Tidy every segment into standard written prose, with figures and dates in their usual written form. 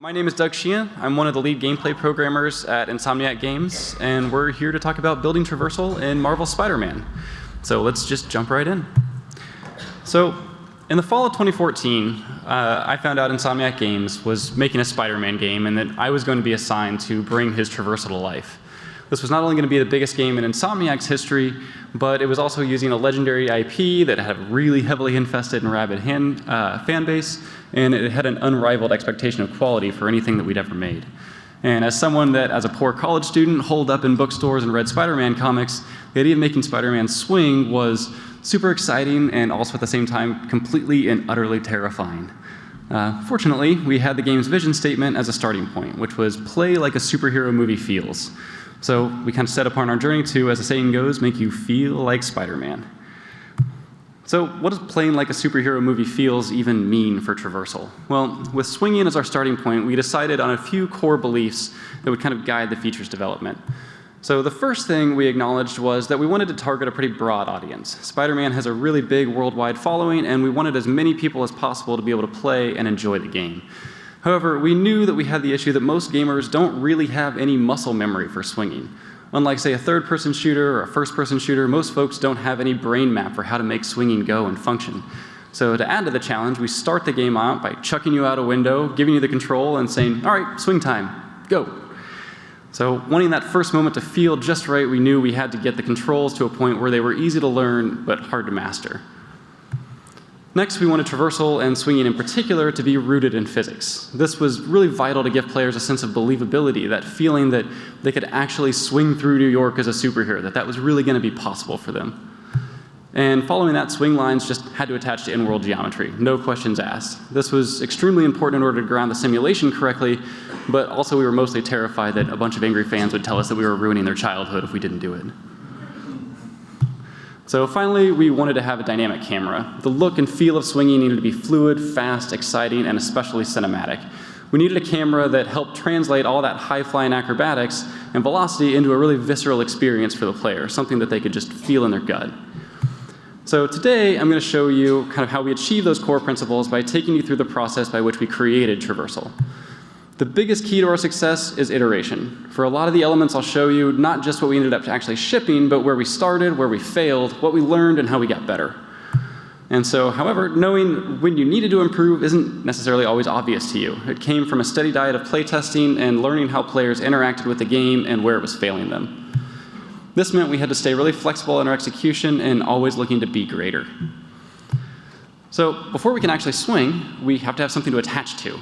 My name is Doug Sheehan. I'm one of the lead gameplay programmers at Insomniac Games, and we're here to talk about building Traversal in Marvel's Spider-Man. So let's just jump right in. So in the fall of 2014, I found out Insomniac Games was making a Spider-Man game and that I was going to be assigned to bring his Traversal to life. This was not only going to be the biggest game in Insomniac's history, but it was also using a legendary IP that had a really heavily infested and rabid fan base, and it had an unrivaled expectation of quality for anything that we'd ever made. And as someone that, as a poor college student, holed up in bookstores and read Spider-Man comics, the idea of making Spider-Man swing was super exciting and also at the same time completely and utterly terrifying. Fortunately, we had the game's vision statement as a starting point, which was play like a superhero movie feels. So we kind of set upon our journey to, as the saying goes, make you feel like Spider-Man. So what does playing like a superhero movie feels even mean for Traversal? Well, with swinging as our starting point, we decided on a few core beliefs that would kind of guide the feature's development. So the first thing we acknowledged was that we wanted to target a pretty broad audience. Spider-Man has a really big worldwide following, and we wanted as many people as possible to be able to play and enjoy the game. However, we knew that we had the issue that most gamers don't really have any muscle memory for swinging. Unlike, say, a third-person shooter or a first-person shooter, most folks don't have any brain map for how to make swinging go and function. So to add to the challenge, we start the game out by chucking you out a window, giving you the control, and saying, all right, swing time, go. So wanting that first moment to feel just right, we knew we had to get the controls to a point where they were easy to learn but hard to master. Next, we wanted Traversal and swinging in particular to be rooted in physics. This was really vital to give players a sense of believability, that feeling that they could actually swing through New York as a superhero, that was really going to be possible for them. And following that, swing lines just had to attach to in-world geometry, no questions asked. This was extremely important in order to ground the simulation correctly, but also we were mostly terrified that a bunch of angry fans would tell us that we were ruining their childhood if we didn't do it. So finally, we wanted to have a dynamic camera. The look and feel of swinging needed to be fluid, fast, exciting, and especially cinematic. We needed a camera that helped translate all that high-flying acrobatics and velocity into a really visceral experience for the player, something that they could just feel in their gut. So today, I'm going to show you kind of how we achieve those core principles by taking you through the process by which we created Traversal. The biggest key to our success is iteration. For a lot of the elements I'll show you, not just what we ended up actually shipping, but where we started, where we failed, what we learned, and how we got better. And so, however, knowing when you needed to improve isn't necessarily always obvious to you. It came from a steady diet of playtesting and learning how players interacted with the game and where it was failing them. This meant we had to stay really flexible in our execution and always looking to be greater. So before we can actually swing, we have to have something to attach to.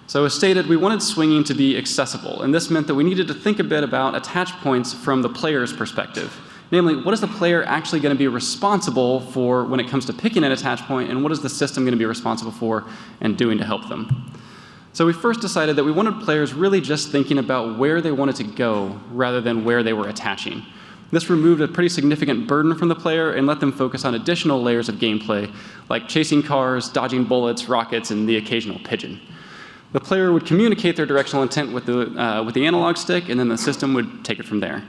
So as stated, we wanted swinging to be accessible, and this meant that we needed to think a bit about attach points from the player's perspective. Namely, what is the player actually going to be responsible for when it comes to picking an attach point, and what is the system going to be responsible for and doing to help them? So we first decided that we wanted players really just thinking about where they wanted to go rather than where they were attaching. This removed a pretty significant burden from the player and let them focus on additional layers of gameplay, like chasing cars, dodging bullets, rockets, and the occasional pigeon. The player would communicate their directional intent with the analog stick, and then the system would take it from there.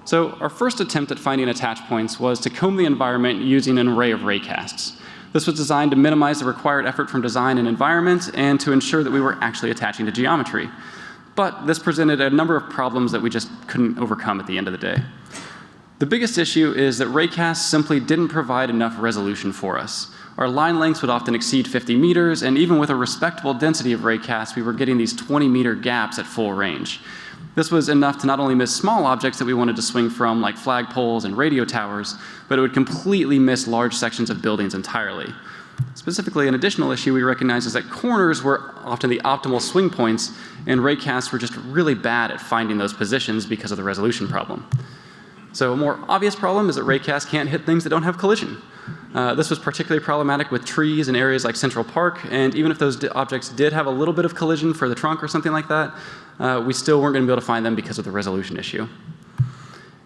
So our first attempt at finding attach points was to comb the environment using an array of raycasts. This was designed to minimize the required effort from design and environment and to ensure that we were actually attaching to geometry. But this presented a number of problems that we just couldn't overcome at the end of the day. The biggest issue is that raycasts simply didn't provide enough resolution for us. Our line lengths would often exceed 50 meters, and even with a respectable density of raycasts, we were getting these 20-meter gaps at full range. This was enough to not only miss small objects that we wanted to swing from, like flagpoles and radio towers, but it would completely miss large sections of buildings entirely. Specifically, an additional issue we recognized is that corners were often the optimal swing points, and raycasts were just really bad at finding those positions because of the resolution problem. So a more obvious problem is that raycasts can't hit things that don't have collision. This was particularly problematic with trees in areas like Central Park, and even if those objects did have a little bit of collision for the trunk or something like that, we still weren't going to be able to find them because of the resolution issue.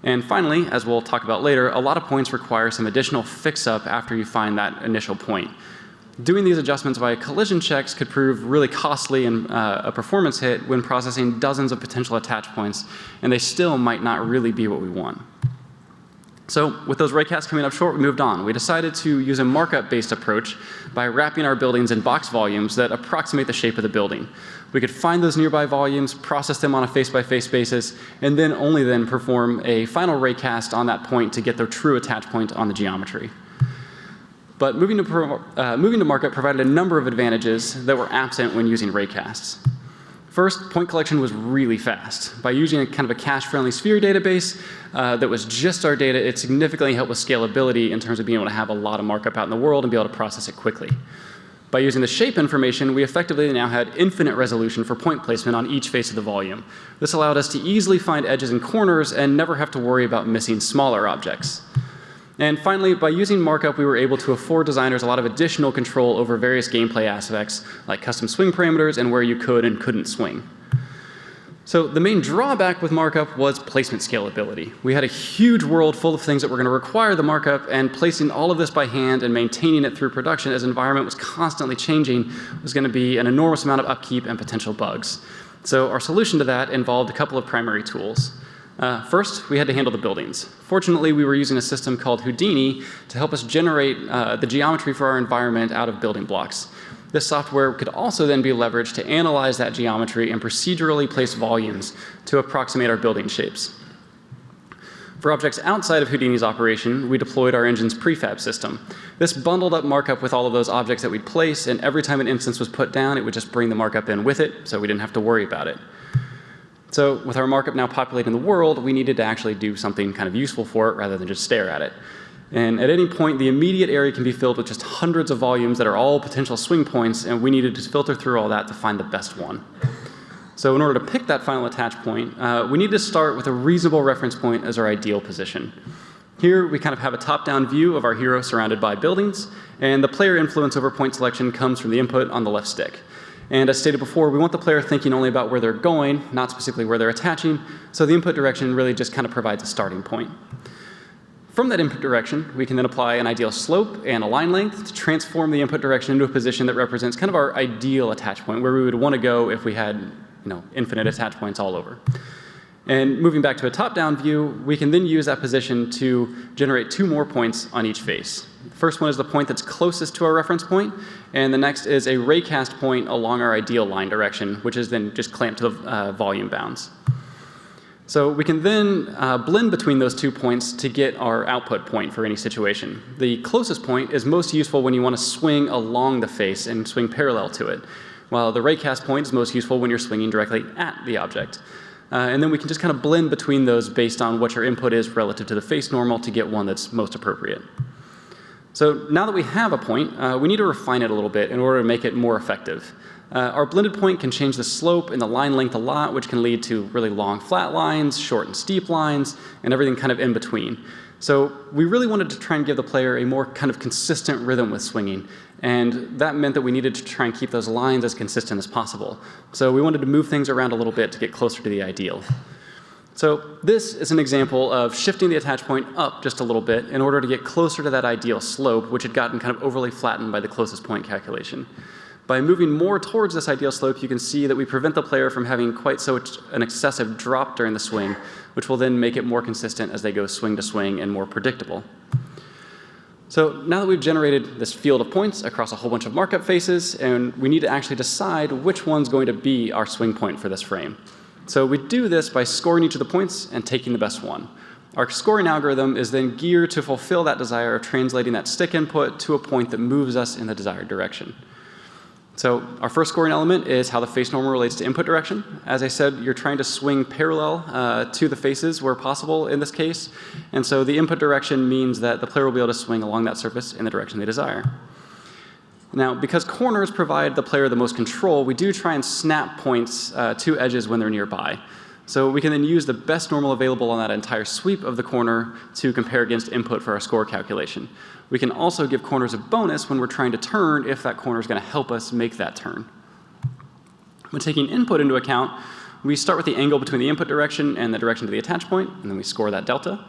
And finally, as we'll talk about later, a lot of points require some additional fix-up after you find that initial point. Doing these adjustments via collision checks could prove really costly and a performance hit when processing dozens of potential attach points, and they still might not really be what we want. So with those raycasts coming up short, we moved on. We decided to use a markup-based approach by wrapping our buildings in box volumes that approximate the shape of the building. We could find those nearby volumes, process them on a face-by-face basis, and then only then perform a final raycast on that point to get the true attach point on the geometry. But moving to markup provided a number of advantages that were absent when using raycasts. First, point collection was really fast. By using a kind of a cache-friendly sphere database that was just our data, it significantly helped with scalability in terms of being able to have a lot of markup out in the world and be able to process it quickly. By using the shape information, we effectively now had infinite resolution for point placement on each face of the volume. This allowed us to easily find edges and corners and never have to worry about missing smaller objects. And finally, by using markup, we were able to afford designers a lot of additional control over various gameplay aspects, like custom swing parameters and where you could and couldn't swing. So the main drawback with markup was placement scalability. We had a huge world full of things that were going to require the markup, and placing all of this by hand and maintaining it through production as the environment was constantly changing was going to be an enormous amount of upkeep and potential bugs. So our solution to that involved a couple of primary tools. First, we had to handle the buildings. Fortunately, we were using a system called Houdini to help us generate the geometry for our environment out of building blocks. This software could also then be leveraged to analyze that geometry and procedurally place volumes to approximate our building shapes. For objects outside of Houdini's operation, we deployed our engine's prefab system. This bundled up markup with all of those objects that we'd place, and every time an instance was put down, it would just bring the markup in with it, so we didn't have to worry about it. So with our markup now populating the world, we needed to actually do something kind of useful for it rather than just stare at it. And at any point, the immediate area can be filled with just hundreds of volumes that are all potential swing points, and we needed to filter through all that to find the best one. So in order to pick that final attach point, we need to start with a reasonable reference point as our ideal position. Here, we kind of have a top-down view of our hero surrounded by buildings, and the player influence over point selection comes from the input on the left stick. And as stated before, we want the player thinking only about where they're going, not specifically where they're attaching, so the input direction really just kind of provides a starting point. From that input direction, we can then apply an ideal slope and a line length to transform the input direction into a position that represents kind of our ideal attach point, where we would want to go if we had infinite attach points all over. And moving back to a top-down view, we can then use that position to generate two more points on each face. The first one is the point that's closest to our reference point, and the next is a raycast point along our ideal line direction, which is then just clamped to the volume bounds. So we can then blend between those 2 points to get our output point for any situation. The closest point is most useful when you want to swing along the face and swing parallel to it, while the raycast point is most useful when you're swinging directly at the object. And then we can just kind of blend between those based on what your input is relative to the face normal to get one that's most appropriate. So now that we have a point, we need to refine it a little bit in order to make it more effective. Our blended point can change the slope and the line length a lot, which can lead to really long flat lines, short and steep lines, and everything kind of in between. So we really wanted to try and give the player a more kind of consistent rhythm with swinging, and that meant that we needed to try and keep those lines as consistent as possible. So we wanted to move things around a little bit to get closer to the ideal. So this is an example of shifting the attach point up just a little bit in order to get closer to that ideal slope, which had gotten kind of overly flattened by the closest point calculation. By moving more towards this ideal slope, you can see that we prevent the player from having quite so an excessive drop during the swing, which will then make it more consistent as they go swing to swing and more predictable. So now that we've generated this field of points across a whole bunch of markup faces, and we need to actually decide which one's going to be our swing point for this frame. So we do this by scoring each of the points and taking the best one. Our scoring algorithm is then geared to fulfill that desire of translating that stick input to a point that moves us in the desired direction. So our first scoring element is how the face normal relates to input direction. As I said, you're trying to swing parallel to the faces where possible in this case. And so the input direction means that the player will be able to swing along that surface in the direction they desire. Now, because corners provide the player the most control, we do try and snap points to edges when they're nearby. So we can then use the best normal available on that entire sweep of the corner to compare against input for our score calculation. We can also give corners a bonus when we're trying to turn if that corner is going to help us make that turn. When taking input into account, we start with the angle between the input direction and the direction to the attach point, and then we score that delta.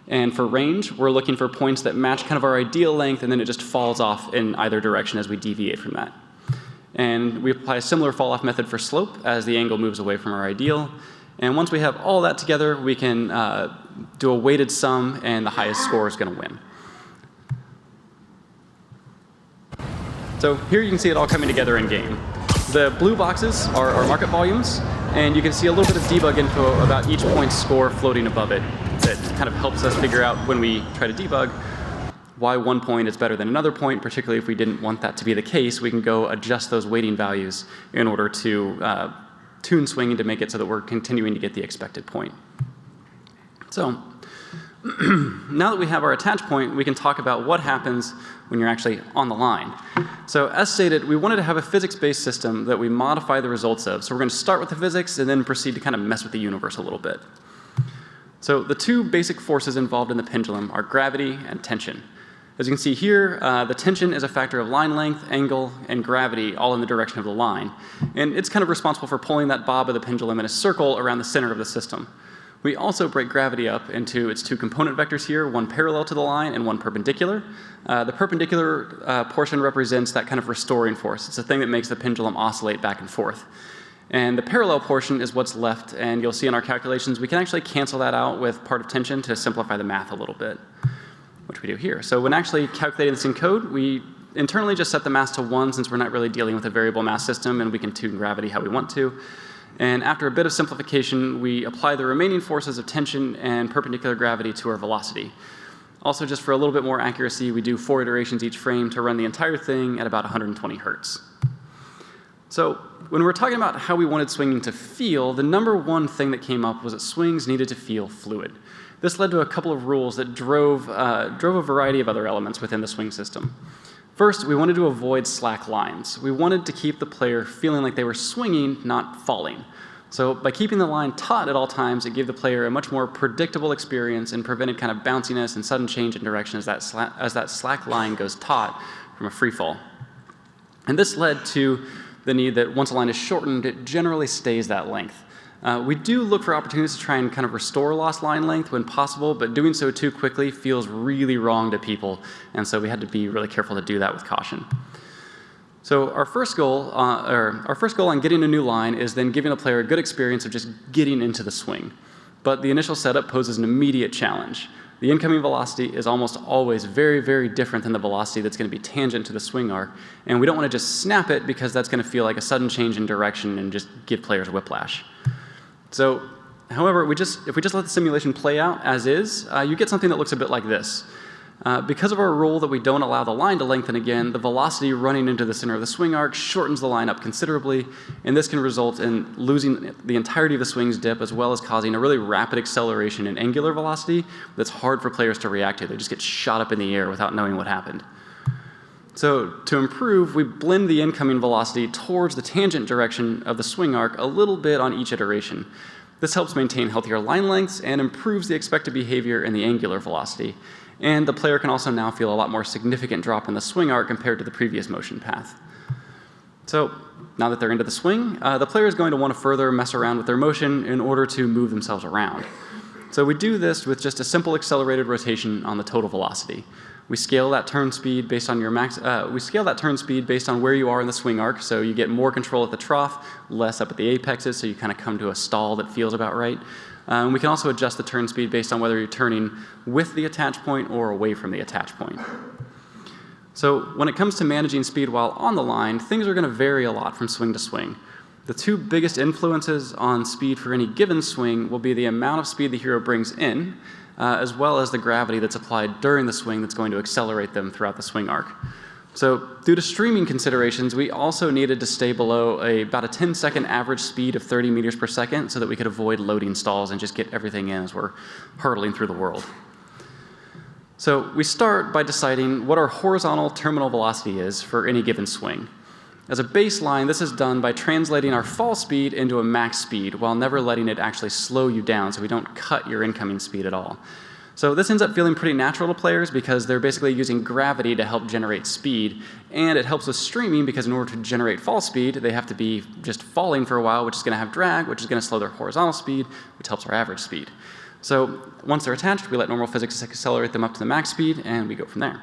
And for range, we're looking for points that match kind of our ideal length, and then it just falls off in either direction as we deviate from that. And we apply a similar fall-off method for slope as the angle moves away from our ideal. And once we have all that together, we can do a weighted sum, and the highest score is going to win. So here you can see it all coming together in game. The blue boxes are our market volumes, and you can see a little bit of debug info about each point's score floating above it that kind of helps us figure out when we try to debug why one point is better than another point, particularly if we didn't want that to be the case. We can go adjust those weighting values in order to tune swinging to make it so that we're continuing to get the expected point. So now that we have our attach point, we can talk about what happens when you're actually on the line. So as stated, we wanted to have a physics-based system that we modify the results of. So we're going to start with the physics and then proceed to kind of mess with the universe a little bit. So the two basic forces involved in the pendulum are gravity and tension. As you can see here, the tension is a factor of line length, angle, and gravity all in the direction of the line. And it's kind of responsible for pulling that bob of the pendulum in a circle around the center of the system. We also break gravity up into its two component vectors here, one parallel to the line and one perpendicular. The perpendicular portion represents that kind of restoring force. It's the thing that makes the pendulum oscillate back and forth. And the parallel portion is what's left, and you'll see in our calculations we can actually cancel that out with part of tension to simplify the math a little bit, which we do here. So when actually calculating this in code, we internally just set the mass to 1 since we're not really dealing with a variable mass system, and we can tune gravity how we want to. And after a bit of simplification, we apply the remaining forces of tension and perpendicular gravity to our velocity. Also, just for a little bit more accuracy, we do 4 iterations each frame to run the entire thing at about 120 hertz. So when we're talking about how we wanted swinging to feel, the number one thing that came up was that swings needed to feel fluid. This led to a couple of rules that drove a variety of other elements within the swing system. First, we wanted to avoid slack lines. We wanted to keep the player feeling like they were swinging, not falling. So by keeping the line taut at all times, it gave the player a much more predictable experience and prevented kind of bounciness and sudden change in direction as that slack line goes taut from a free fall. And this led to the need that once a line is shortened, it generally stays that length. We do look for opportunities to try and kind of restore lost line length when possible, but doing so too quickly feels really wrong to people, and so we had to be really careful to do that with caution. So our first goal on getting a new line is then giving a player a good experience of just getting into the swing. But the initial setup poses an immediate challenge. The incoming velocity is almost always very, very different than the velocity that's going to be tangent to the swing arc, and we don't want to just snap it because that's going to feel like a sudden change in direction and just give players whiplash. So, however, if we just let the simulation play out as is, you get something that looks a bit like this. Because of our rule that we don't allow the line to lengthen again, the velocity running into the center of the swing arc shortens the line up considerably, and this can result in losing the entirety of the swing's dip as well as causing a really rapid acceleration in angular velocity that's hard for players to react to. They just get shot up in the air without knowing what happened. So to improve, we blend the incoming velocity towards the tangent direction of the swing arc a little bit on each iteration. This helps maintain healthier line lengths and improves the expected behavior in the angular velocity. And the player can also now feel a lot more significant drop in the swing arc compared to the previous motion path. So now that they're into the swing, the player is going to want to further mess around with their motion in order to move themselves around. So we do this with just a simple accelerated rotation on the total velocity. We scale that turn speed based on where you are in the swing arc, so you get more control at the trough, less up at the apexes, so you kind of come to a stall that feels about right. We can also adjust the turn speed based on whether you're turning with the attach point or away from the attach point. So when it comes to managing speed while on the line, things are going to vary a lot from swing to swing. The two biggest influences on speed for any given swing will be the amount of speed the hero brings in, as well as the gravity that's applied during the swing that's going to accelerate them throughout the swing arc. So due to streaming considerations, we also needed to stay below about a 10-second average speed of 30 meters per second so that we could avoid loading stalls and just get everything in as we're hurtling through the world. So we start by deciding what our horizontal terminal velocity is for any given swing. As a baseline, this is done by translating our fall speed into a max speed while never letting it actually slow you down so we don't cut your incoming speed at all. So this ends up feeling pretty natural to players because they're basically using gravity to help generate speed, and it helps with streaming because in order to generate fall speed, they have to be just falling for a while, which is going to have drag, which is going to slow their horizontal speed, which helps our average speed. So once they're attached, we let normal physics accelerate them up to the max speed, and we go from there.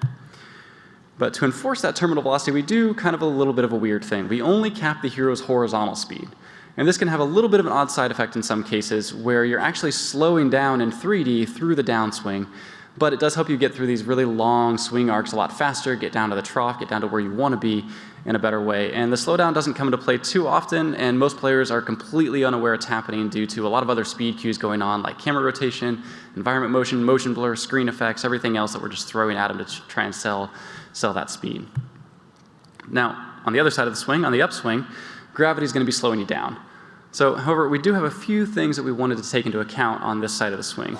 But to enforce that terminal velocity, we do kind of a little bit of a weird thing. We only cap the hero's horizontal speed. And this can have a little bit of an odd side effect in some cases where you're actually slowing down in 3D through the downswing, but it does help you get through these really long swing arcs a lot faster, get down to the trough, get down to where you want to be in a better way. And the slowdown doesn't come into play too often, and most players are completely unaware it's happening due to a lot of other speed cues going on, like camera rotation, environment motion, motion blur, screen effects, everything else that we're just throwing at them to try and sell that speed. Now, on the other side of the swing, on the upswing, gravity is going to be slowing you down. So, however, we do have a few things that we wanted to take into account on this side of the swing.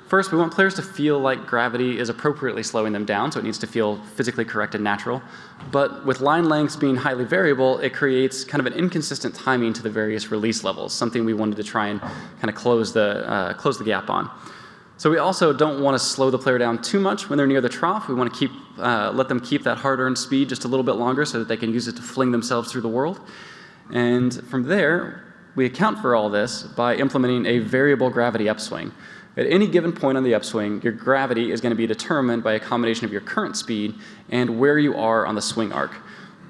First, we want players to feel like gravity is appropriately slowing them down, so it needs to feel physically correct and natural. But with line lengths being highly variable, it creates kind of an inconsistent timing to the various release levels, something we wanted to try and kind of close the gap on. So we also don't want to slow the player down too much when they're near the trough. We want to let them keep that hard-earned speed just a little bit longer so that they can use it to fling themselves through the world. And from there, we account for all this by implementing a variable gravity upswing. At any given point on the upswing, your gravity is going to be determined by a combination of your current speed and where you are on the swing arc.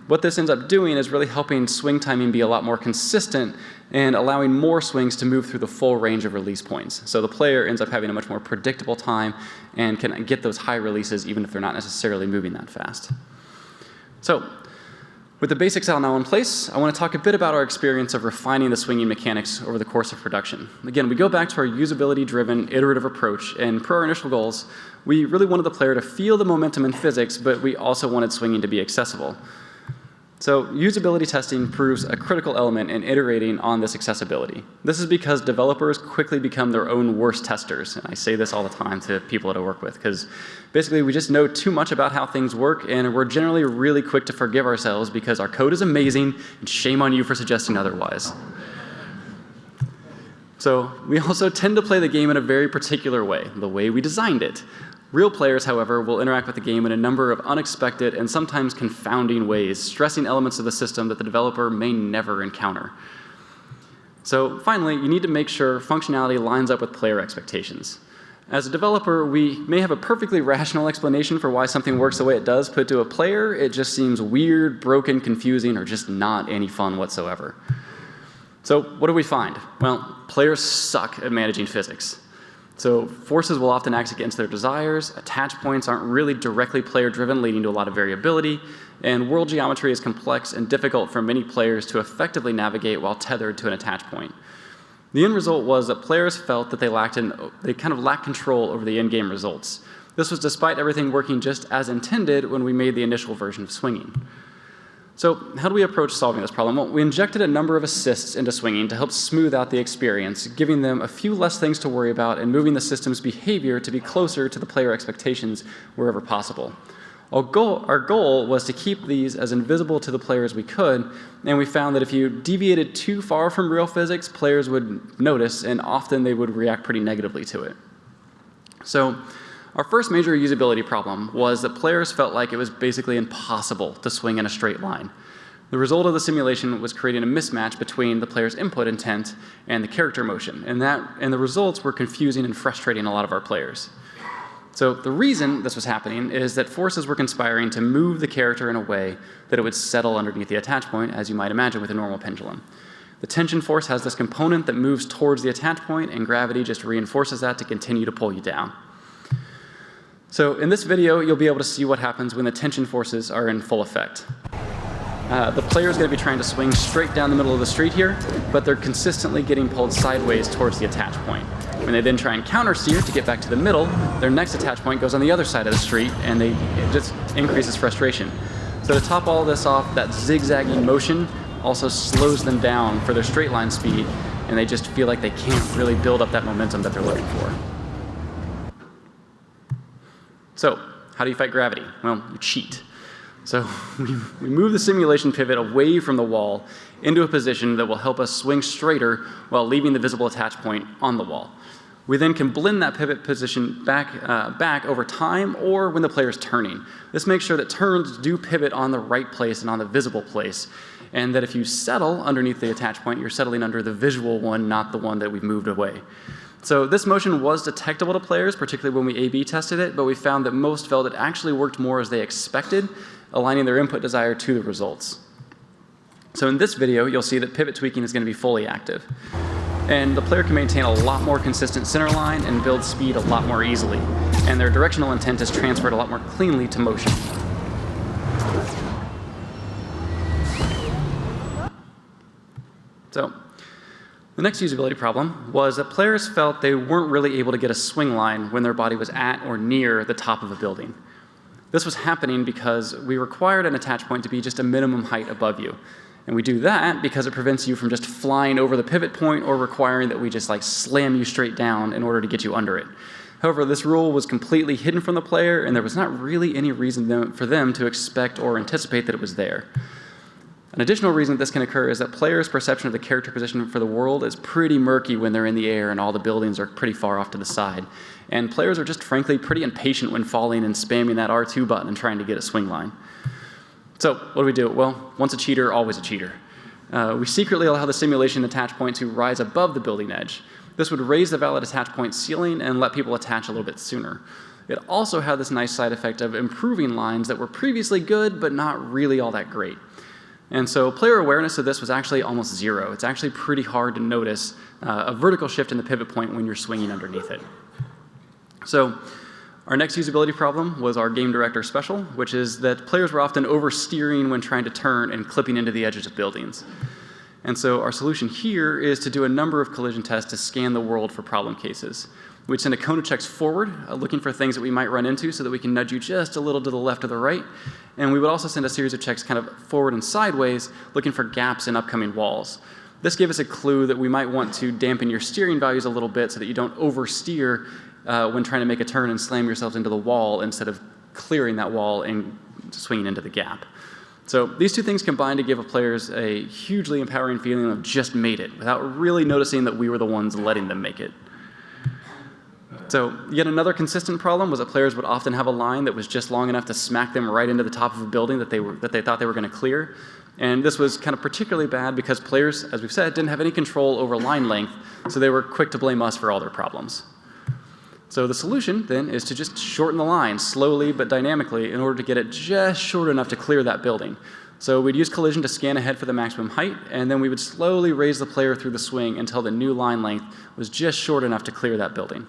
What this ends up doing is really helping swing timing be a lot more consistent and allowing more swings to move through the full range of release points. So the player ends up having a much more predictable time and can get those high releases even if they're not necessarily moving that fast. So, with the basics out now in place, I want to talk a bit about our experience of refining the swinging mechanics over the course of production. Again, we go back to our usability-driven, iterative approach, and per our initial goals, we really wanted the player to feel the momentum in physics, but we also wanted swinging to be accessible. So usability testing proves a critical element in iterating on this accessibility. This is because developers quickly become their own worst testers. And I say this all the time to people that I work with, because basically we just know too much about how things work, and we're generally really quick to forgive ourselves because our code is amazing, and shame on you for suggesting otherwise. So we also tend to play the game in a very particular way, the way we designed it. Real players, however, will interact with the game in a number of unexpected and sometimes confounding ways, stressing elements of the system that the developer may never encounter. So finally, you need to make sure functionality lines up with player expectations. As a developer, we may have a perfectly rational explanation for why something works the way it does, but to a player, it just seems weird, broken, confusing, or just not any fun whatsoever. So what do we find? Well, players suck at managing physics. So forces will often act against their desires, attach points aren't really directly player-driven, leading to a lot of variability, and world geometry is complex and difficult for many players to effectively navigate while tethered to an attach point. The end result was that players felt that they kind of lacked control over the in-game results. This was despite everything working just as intended when we made the initial version of swinging. So how do we approach solving this problem? Well, we injected a number of assists into swinging to help smooth out the experience, giving them a few less things to worry about and moving the system's behavior to be closer to the player expectations wherever possible. Our goal was to keep these as invisible to the player as we could, and we found that if you deviated too far from real physics, players would notice, and often they would react pretty negatively to it. So our first major usability problem was that players felt like it was basically impossible to swing in a straight line. The result of the simulation was creating a mismatch between the player's input intent and the character motion, and the results were confusing and frustrating a lot of our players. So the reason this was happening is that forces were conspiring to move the character in a way that it would settle underneath the attach point, as you might imagine with a normal pendulum. The tension force has this component that moves towards the attach point, and gravity just reinforces that to continue to pull you down. So in this video, you'll be able to see what happens when the tension forces are in full effect. The player is going to be trying to swing straight down the middle of the street here, but they're consistently getting pulled sideways towards the attach point. When they then try and counter-steer to get back to the middle, their next attach point goes on the other side of the street, and it just increases frustration. So to top all this off, that zigzagging motion also slows them down for their straight line speed, and they just feel like they can't really build up that momentum that they're looking for. So, how do you fight gravity? Well, you cheat. So we move the simulation pivot away from the wall into a position that will help us swing straighter while leaving the visible attach point on the wall. We then can blend that pivot position back over time or when the player is turning. This makes sure that turns do pivot on the right place and on the visible place, and that if you settle underneath the attach point, you're settling under the visual one, not the one that we've moved away. So this motion was detectable to players, particularly when we A/B tested it, but we found that most felt it actually worked more as they expected, aligning their input desire to the results. So in this video, you'll see that pivot tweaking is going to be fully active. And the player can maintain a lot more consistent center line and build speed a lot more easily. And their directional intent is transferred a lot more cleanly to motion. So the next usability problem was that players felt they weren't really able to get a swing line when their body was at or near the top of a building. This was happening because we required an attach point to be just a minimum height above you. And we do that because it prevents you from just flying over the pivot point or requiring that we just like slam you straight down in order to get you under it. However, this rule was completely hidden from the player, and there was not really any reason for them to expect or anticipate that it was there. An additional reason this can occur is that players' perception of the character position for the world is pretty murky when they're in the air and all the buildings are pretty far off to the side. And players are just frankly pretty impatient when falling and spamming that R2 button and trying to get a swing line. So what do? Well, once a cheater, always a cheater. We secretly allow the simulation attach point to rise above the building edge. This would raise the valid attach point ceiling and let people attach a little bit sooner. It also had this nice side effect of improving lines that were previously good but not really all that great. And so player awareness of this was actually almost zero. It's actually pretty hard to notice a vertical shift in the pivot point when you're swinging underneath it. So our next usability problem was our game director special, which is that players were often oversteering when trying to turn and clipping into the edges of buildings. And so our solution here is to do a number of collision tests to scan the world for problem cases. We'd send a cone of checks forward, looking for things that we might run into so that we can nudge you just a little to the left or the right. And we would also send a series of checks kind of forward and sideways, looking for gaps in upcoming walls. This gave us a clue that we might want to dampen your steering values a little bit so that you don't oversteer when trying to make a turn and slam yourselves into the wall instead of clearing that wall and swinging into the gap. So these two things combined to give players a hugely empowering feeling of just made it without really noticing that we were the ones letting them make it. So yet another consistent problem was that players would often have a line that was just long enough to smack them right into the top of a building that they thought they were going to clear. And this was kind of particularly bad because players, as we've said, didn't have any control over line length, so they were quick to blame us for all their problems. So the solution then is to just shorten the line slowly but dynamically in order to get it just short enough to clear that building. So we'd use collision to scan ahead for the maximum height, and then we would slowly raise the player through the swing until the new line length was just short enough to clear that building.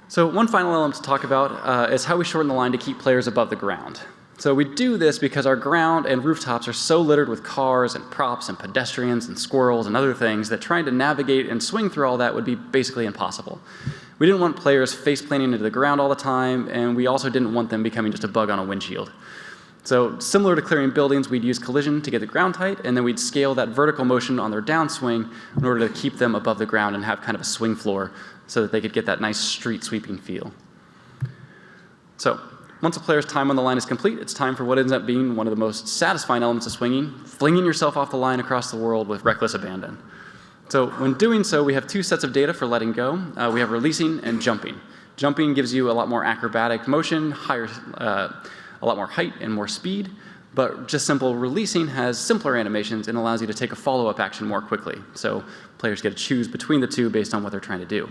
So one final element to talk about is how we shorten the line to keep players above the ground. So we do this because our ground and rooftops are so littered with cars and props and pedestrians and squirrels and other things that trying to navigate and swing through all that would be basically impossible. We didn't want players face planting into the ground all the time, and we also didn't want them becoming just a bug on a windshield. So similar to clearing buildings, we'd use collision to get the ground tight, and then we'd scale that vertical motion on their downswing in order to keep them above the ground and have kind of a swing floor so that they could get that nice street sweeping feel. So once a player's time on the line is complete, it's time for what ends up being one of the most satisfying elements of swinging, flinging yourself off the line across the world with reckless abandon. So when doing so, we have two sets of data for letting go. We have releasing and jumping. Jumping gives you a lot more acrobatic motion, a lot more height and more speed, but just simple releasing has simpler animations and allows you to take a follow-up action more quickly. So players get to choose between the two based on what they're trying to do.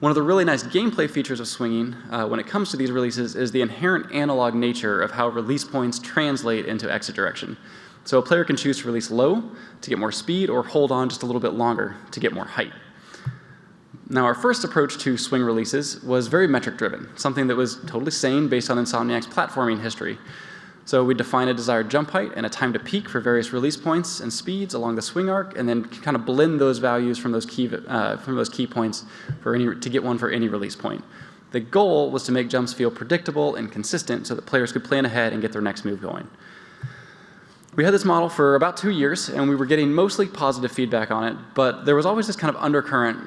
One of the really nice gameplay features of swinging when it comes to these releases is the inherent analog nature of how release points translate into exit direction. So a player can choose to release low to get more speed or hold on just a little bit longer to get more height. Now, our first approach to swing releases was very metric-driven, something that was totally sane based on Insomniac's platforming history. So we define a desired jump height and a time to peak for various release points and speeds along the swing arc, and then kind of blend those values from those key points to get one for any release point. The goal was to make jumps feel predictable and consistent so that players could plan ahead and get their next move going. We had this model for about 2 years, and we were getting mostly positive feedback on it, but there was always this kind of undercurrent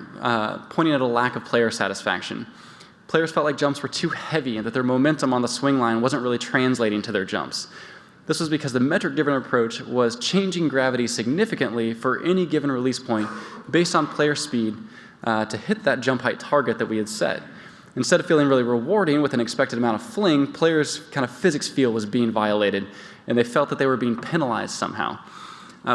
pointing at a lack of player satisfaction. Players felt like jumps were too heavy and that their momentum on the swing line wasn't really translating to their jumps. This was because the metric-driven approach was changing gravity significantly for any given release point based on player speed to hit that jump height target that we had set. Instead of feeling really rewarding with an expected amount of fling, players' kind of physics feel was being violated, and they felt that they were being penalized somehow.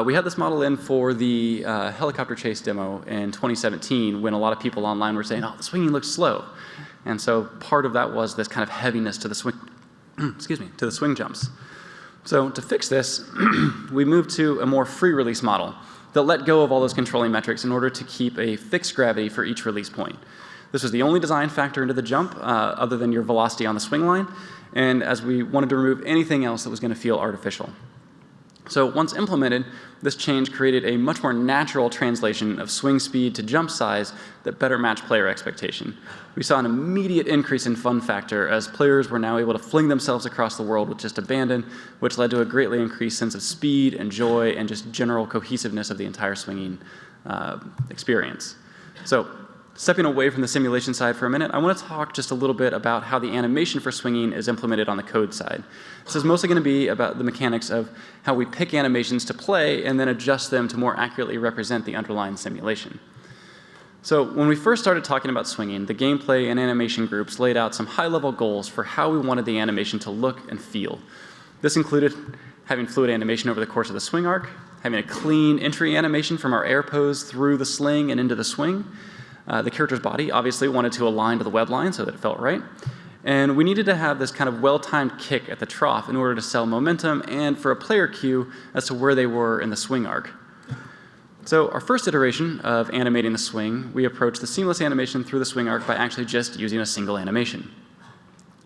We had this model in for the helicopter chase demo in 2017 when a lot of people online were saying, oh, the swinging looks slow. And so part of that was this kind of heaviness to the swing, to the swing jumps. So to fix this, we moved to a more free release model that let go of all those controlling metrics in order to keep a fixed gravity for each release point. This was the only design factor into the jump other than your velocity on the swing line, and as we wanted to remove anything else that was going to feel artificial. So once implemented, this change created a much more natural translation of swing speed to jump size that better matched player expectation. We saw an immediate increase in fun factor as players were now able to fling themselves across the world with just abandon, which led to a greatly increased sense of speed and joy and just general cohesiveness of the entire swinging experience. So stepping away from the simulation side for a minute, I want to talk just a little bit about how the animation for swinging is implemented on the code side. This is mostly going to be about the mechanics of how we pick animations to play and then adjust them to more accurately represent the underlying simulation. So when we first started talking about swinging, the gameplay and animation groups laid out some high-level goals for how we wanted the animation to look and feel. This included having fluid animation over the course of the swing arc, having a clean entry animation from our air pose through the sling and into the swing. The character's body obviously wanted to align to the web line so that it felt right. And we needed to have this kind of well-timed kick at the trough in order to sell momentum and for a player cue as to where they were in the swing arc. So our first iteration of animating the swing, we approached the seamless animation through the swing arc by actually just using a single animation.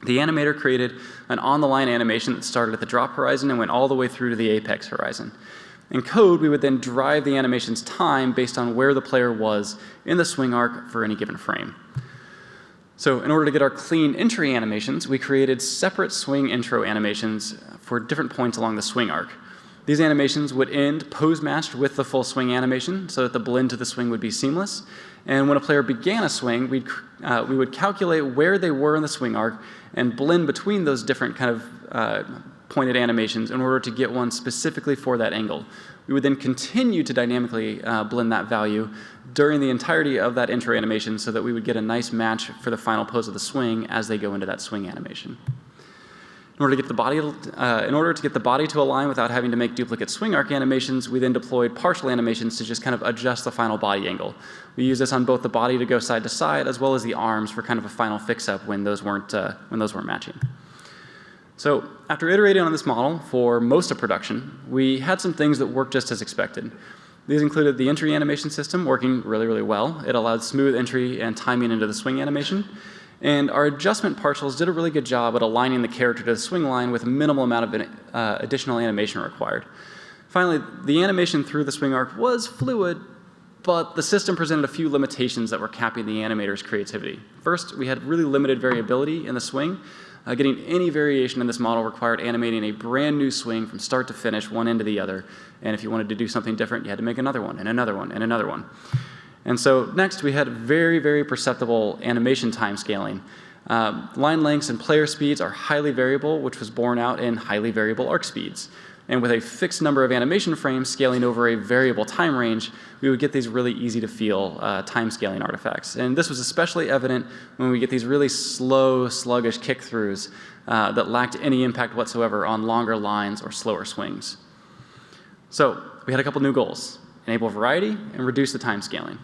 The animator created an on-the-line animation that started at the drop horizon and went all the way through to the apex horizon. In code, we would then drive the animation's time based on where the player was in the swing arc for any given frame. So in order to get our clean entry animations, we created separate swing intro animations for different points along the swing arc. These animations would end pose-matched with the full swing animation so that the blend to the swing would be seamless. And when a player began a swing, we would calculate where they were in the swing arc and blend between those different kind of pointed animations in order to get one specifically for that angle. We would then continue to dynamically blend that value during the entirety of that intro animation so that we would get a nice match for the final pose of the swing as they go into that swing animation. In order to get the body to align without having to make duplicate swing arc animations, we then deployed partial animations to just kind of adjust the final body angle. We use this on both the body to go side to side as well as the arms for kind of a final fix-up when those weren't matching. So after iterating on this model for most of production, we had some things that worked just as expected. These included the entry animation system working really, really well. It allowed smooth entry and timing into the swing animation. And our adjustment partials did a really good job at aligning the character to the swing line with a minimal amount of additional animation required. Finally, the animation through the swing arc was fluid, but the system presented a few limitations that were capping the animator's creativity. First, we had really limited variability in the swing. Getting any variation in this model required animating a brand new swing from start to finish, one end to the other. And if you wanted to do something different, you had to make another one, and another one, and another one. And so next, we had very, very perceptible animation time scaling. Line lengths and player speeds are highly variable, which was borne out in highly variable arc speeds. And with a fixed number of animation frames scaling over a variable time range, we would get these really easy to feel time scaling artifacts. And this was especially evident when we get these really slow, sluggish kick-throughs that lacked any impact whatsoever on longer lines or slower swings. So we had a couple new goals: enable variety and reduce the time scaling.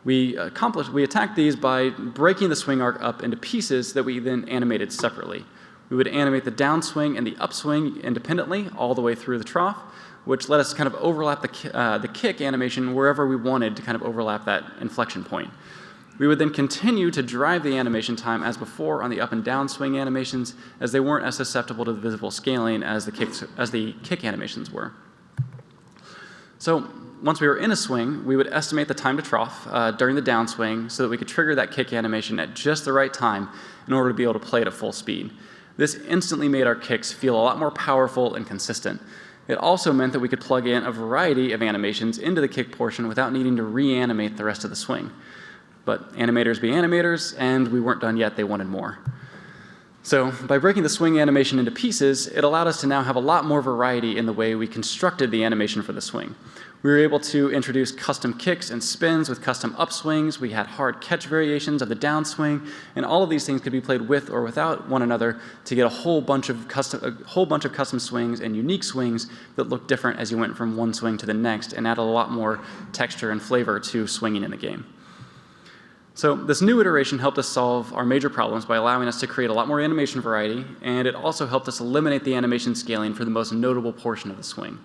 We attacked these by breaking the swing arc up into pieces that we then animated separately. We would animate the downswing and the upswing independently all the way through the trough, which let us kind of overlap the kick animation wherever we wanted to kind of overlap that inflection point. We would then continue to drive the animation time as before on the up and down swing animations, as they weren't as susceptible to the visible scaling as the kick animations were. So once we were in a swing, we would estimate the time to trough during the downswing so that we could trigger that kick animation at just the right time in order to be able to play it at full speed. This instantly made our kicks feel a lot more powerful and consistent. It also meant that we could plug in a variety of animations into the kick portion without needing to reanimate the rest of the swing. But animators be animators, and we weren't done yet, they wanted more. So by breaking the swing animation into pieces, it allowed us to now have a lot more variety in the way we constructed the animation for the swing. We were able to introduce custom kicks and spins with custom upswings. We had hard catch variations of the downswing, and all of these things could be played with or without one another to get a whole bunch of custom swings and unique swings that looked different as you went from one swing to the next and added a lot more texture and flavor to swinging in the game. So this new iteration helped us solve our major problems by allowing us to create a lot more animation variety, and it also helped us eliminate the animation scaling for the most notable portion of the swing.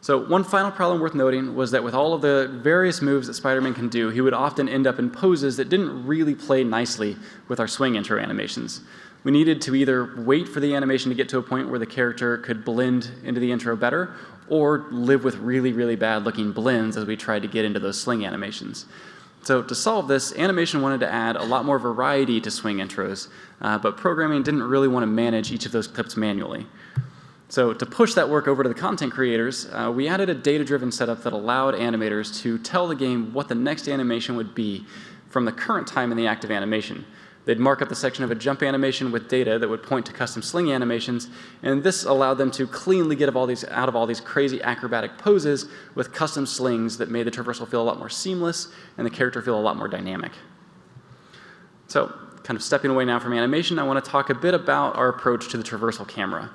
So one final problem worth noting was that with all of the various moves that Spider-Man can do, he would often end up in poses that didn't really play nicely with our swing intro animations. We needed to either wait for the animation to get to a point where the character could blend into the intro better, or live with really, really bad looking blends as we tried to get into those swing animations. So to solve this, animation wanted to add a lot more variety to swing intros, but programming didn't really want to manage each of those clips manually. So to push that work over to the content creators, we added a data-driven setup that allowed animators to tell the game what the next animation would be from the current time in the active animation. They'd mark up the section of a jump animation with data that would point to custom sling animations, and this allowed them to cleanly get out of all these crazy acrobatic poses with custom slings that made the traversal feel a lot more seamless and the character feel a lot more dynamic. So, kind of stepping away now from animation, I want to talk a bit about our approach to the traversal camera.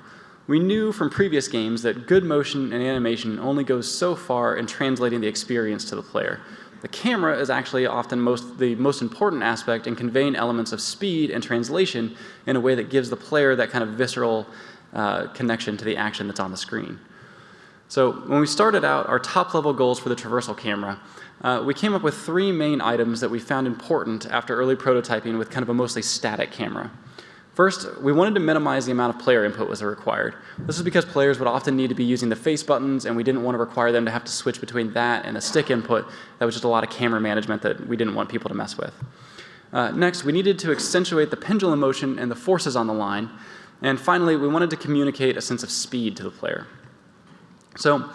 We knew from previous games that good motion and animation only goes so far in translating the experience to the player. The camera is actually often the most important aspect in conveying elements of speed and translation in a way that gives the player that kind of visceral connection to the action that's on the screen. So when we started out our top-level goals for the traversal camera, we came up with 3 main items that we found important after early prototyping with kind of a mostly static camera. First, we wanted to minimize the amount of player input was required. This is because players would often need to be using the face buttons, and we didn't want to require them to have to switch between that and a stick input. That was just a lot of camera management that we didn't want people to mess with. Next, we needed to accentuate the pendulum motion and the forces on the line. And finally, we wanted to communicate a sense of speed to the player. So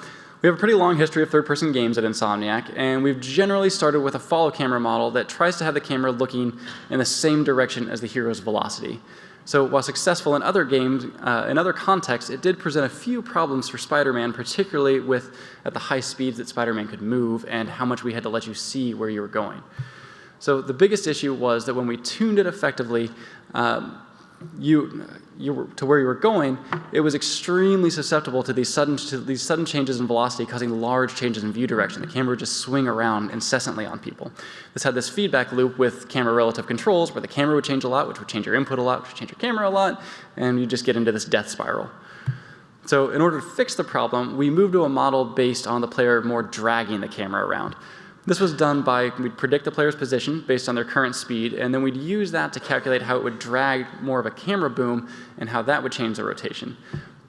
we have a pretty long history of third-person games at Insomniac, and we've generally started with a follow camera model that tries to have the camera looking in the same direction as the hero's velocity. So while successful in other games, in other contexts, it did present a few problems for Spider-Man, particularly at the high speeds that Spider-Man could move and how much we had to let you see where you were going. So the biggest issue was that when we tuned it effectively, to where you were going, it was extremely susceptible to these sudden changes in velocity, causing large changes in view direction. The camera would just swing around incessantly on people. This had this feedback loop with camera relative controls, where the camera would change a lot, which would change your input a lot, which would change your camera a lot, and you just get into this death spiral. So in order to fix the problem, we moved to a model based on the player more dragging the camera around. This was done by, we'd predict the player's position based on their current speed, and then we'd use that to calculate how it would drag more of a camera boom and how that would change the rotation.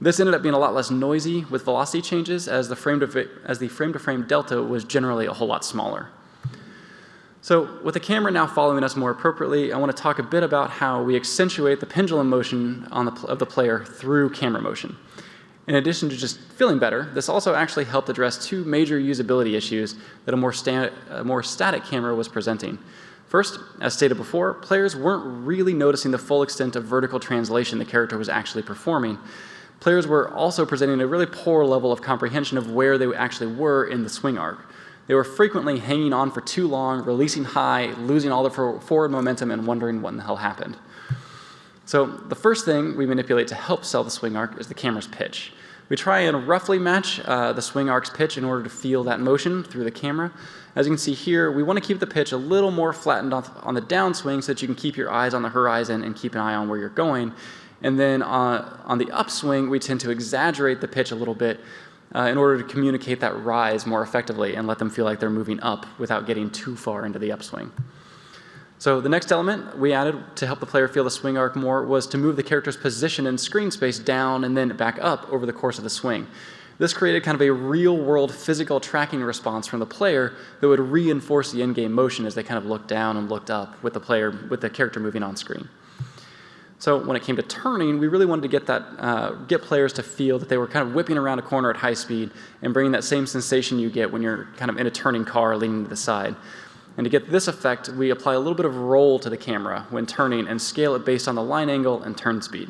This ended up being a lot less noisy with velocity changes as the frame-to-frame delta was generally a whole lot smaller. So with the camera now following us more appropriately, I want to talk a bit about how we accentuate the pendulum motion of the player through camera motion. In addition to just feeling better, this also actually helped address 2 major usability issues that a more static camera was presenting. First, as stated before, players weren't really noticing the full extent of vertical translation the character was actually performing. Players were also presenting a really poor level of comprehension of where they actually were in the swing arc. They were frequently hanging on for too long, releasing high, losing all the forward momentum, and wondering what in the hell happened. So the first thing we manipulate to help sell the swing arc is the camera's pitch. We try and roughly match the swing arc's pitch in order to feel that motion through the camera. As you can see here, we want to keep the pitch a little more flattened on the downswing so that you can keep your eyes on the horizon and keep an eye on where you're going. And then on the upswing, we tend to exaggerate the pitch a little bit in order to communicate that rise more effectively and let them feel like they're moving up without getting too far into the upswing. So the next element we added to help the player feel the swing arc more was to move the character's position in screen space down and then back up over the course of the swing. This created kind of a real-world physical tracking response from the player that would reinforce the in-game motion as they kind of looked down and looked up with the character moving on screen. So when it came to turning, we really wanted to get players to feel that they were kind of whipping around a corner at high speed and bringing that same sensation you get when you're kind of in a turning car leaning to the side. And to get this effect, we apply a little bit of roll to the camera when turning and scale it based on the line angle and turn speed.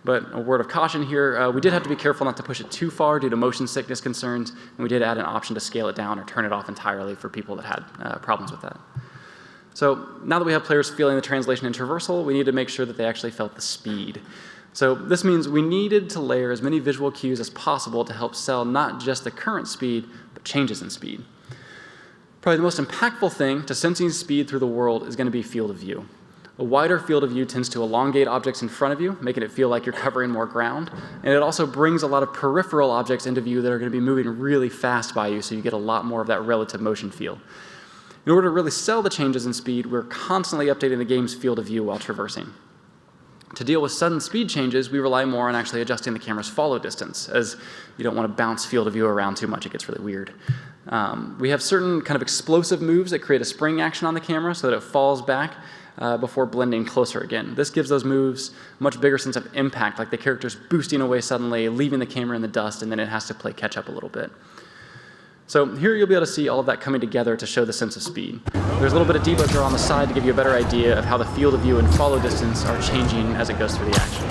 But a word of caution here, we did have to be careful not to push it too far due to motion sickness concerns, and we did add an option to scale it down or turn it off entirely for people that had problems with that. So now that we have players feeling the translation in traversal, we need to make sure that they actually felt the speed. So this means we needed to layer as many visual cues as possible to help sell not just the current speed, but changes in speed. Probably the most impactful thing to sensing speed through the world is going to be field of view. A wider field of view tends to elongate objects in front of you, making it feel like you're covering more ground. And it also brings a lot of peripheral objects into view that are going to be moving really fast by you, so you get a lot more of that relative motion feel. In order to really sell the changes in speed, we're constantly updating the game's field of view while traversing. To deal with sudden speed changes, we rely more on actually adjusting the camera's follow distance, as you don't want to bounce field of view around too much. It gets really weird. We have certain kind of explosive moves that create a spring action on the camera so that it falls back before blending closer again. This gives those moves a much bigger sense of impact, like the character's boosting away suddenly, leaving the camera in the dust, and then it has to play catch up a little bit. So here you'll be able to see all of that coming together to show the sense of speed. There's a little bit of debugger on the side to give you a better idea of how the field of view and follow distance are changing as it goes through the action.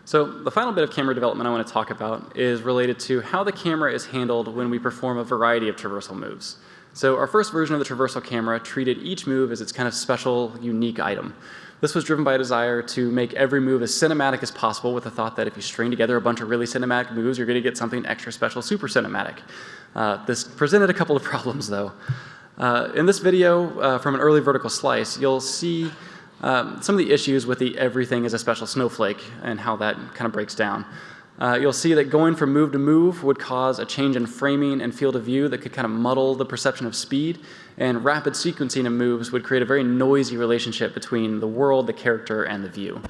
So the final bit of camera development I want to talk about is related to how the camera is handled when we perform a variety of traversal moves. So our first version of the traversal camera treated each move as its kind of special, unique item. This was driven by a desire to make every move as cinematic as possible, with the thought that if you string together a bunch of really cinematic moves, you're going to get something extra special, super cinematic. This presented a couple of problems, though. In this video from an early vertical slice, you'll see some of the issues with the everything is a special snowflake and how that kind of breaks down. You'll see that going from move to move would cause a change in framing and field of view that could kind of muddle the perception of speed, and rapid sequencing of moves would create a very noisy relationship between the world, the character, and the view.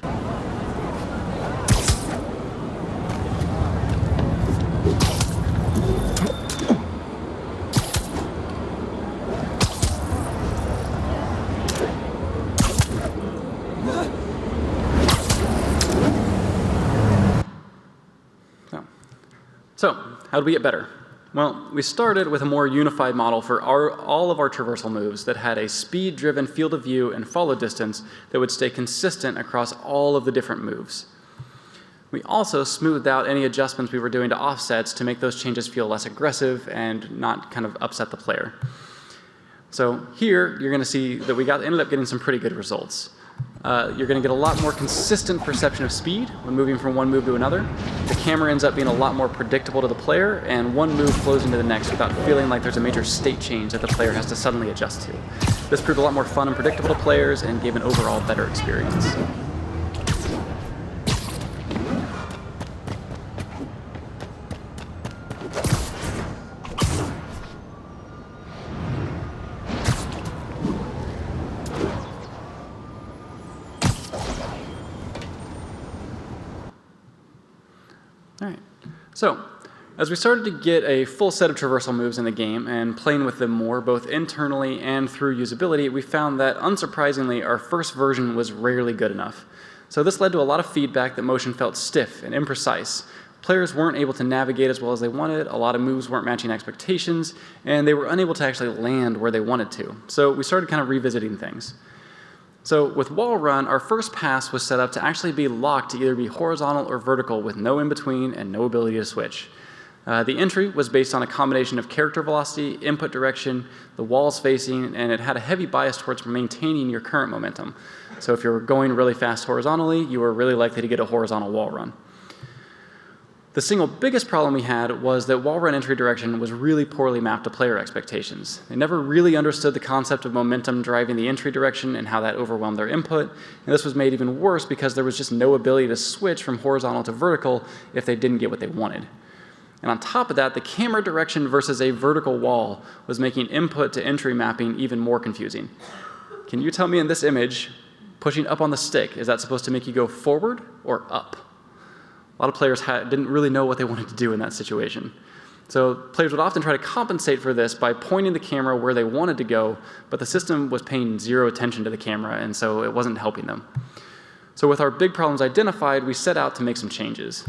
So, how do we get better? Well, we started with a more unified model for all of our traversal moves that had a speed-driven field of view and follow distance that would stay consistent across all of the different moves. We also smoothed out any adjustments we were doing to offsets to make those changes feel less aggressive and not kind of upset the player. So here, you're going to see that we ended up getting some pretty good results. You're going to get a lot more consistent perception of speed when moving from one move to another. The camera ends up being a lot more predictable to the player, and one move flows into the next without feeling like there's a major state change that the player has to suddenly adjust to. This proved a lot more fun and predictable to players and gave an overall better experience. All right, so as we started to get a full set of traversal moves in the game and playing with them more, both internally and through usability, we found that, unsurprisingly, our first version was rarely good enough. So this led to a lot of feedback that motion felt stiff and imprecise. Players weren't able to navigate as well as they wanted, a lot of moves weren't matching expectations, and they were unable to actually land where they wanted to. So we started kind of revisiting things. So with wall run, our first pass was set up to actually be locked to either be horizontal or vertical with no in-between and no ability to switch. The entry was based on a combination of character velocity, input direction, the walls facing, and it had a heavy bias towards maintaining your current momentum. So if you were going really fast horizontally, you were really likely to get a horizontal wall run. The single biggest problem we had was that wall run entry direction was really poorly mapped to player expectations. They never really understood the concept of momentum driving the entry direction and how that overwhelmed their input. And this was made even worse because there was just no ability to switch from horizontal to vertical if they didn't get what they wanted. And on top of that, the camera direction versus a vertical wall was making input to entry mapping even more confusing. Can you tell me in this image, pushing up on the stick, is that supposed to make you go forward or up? A lot of players didn't really know what they wanted to do in that situation. So players would often try to compensate for this by pointing the camera where they wanted to go, but the system was paying zero attention to the camera, and so it wasn't helping them. So with our big problems identified, we set out to make some changes.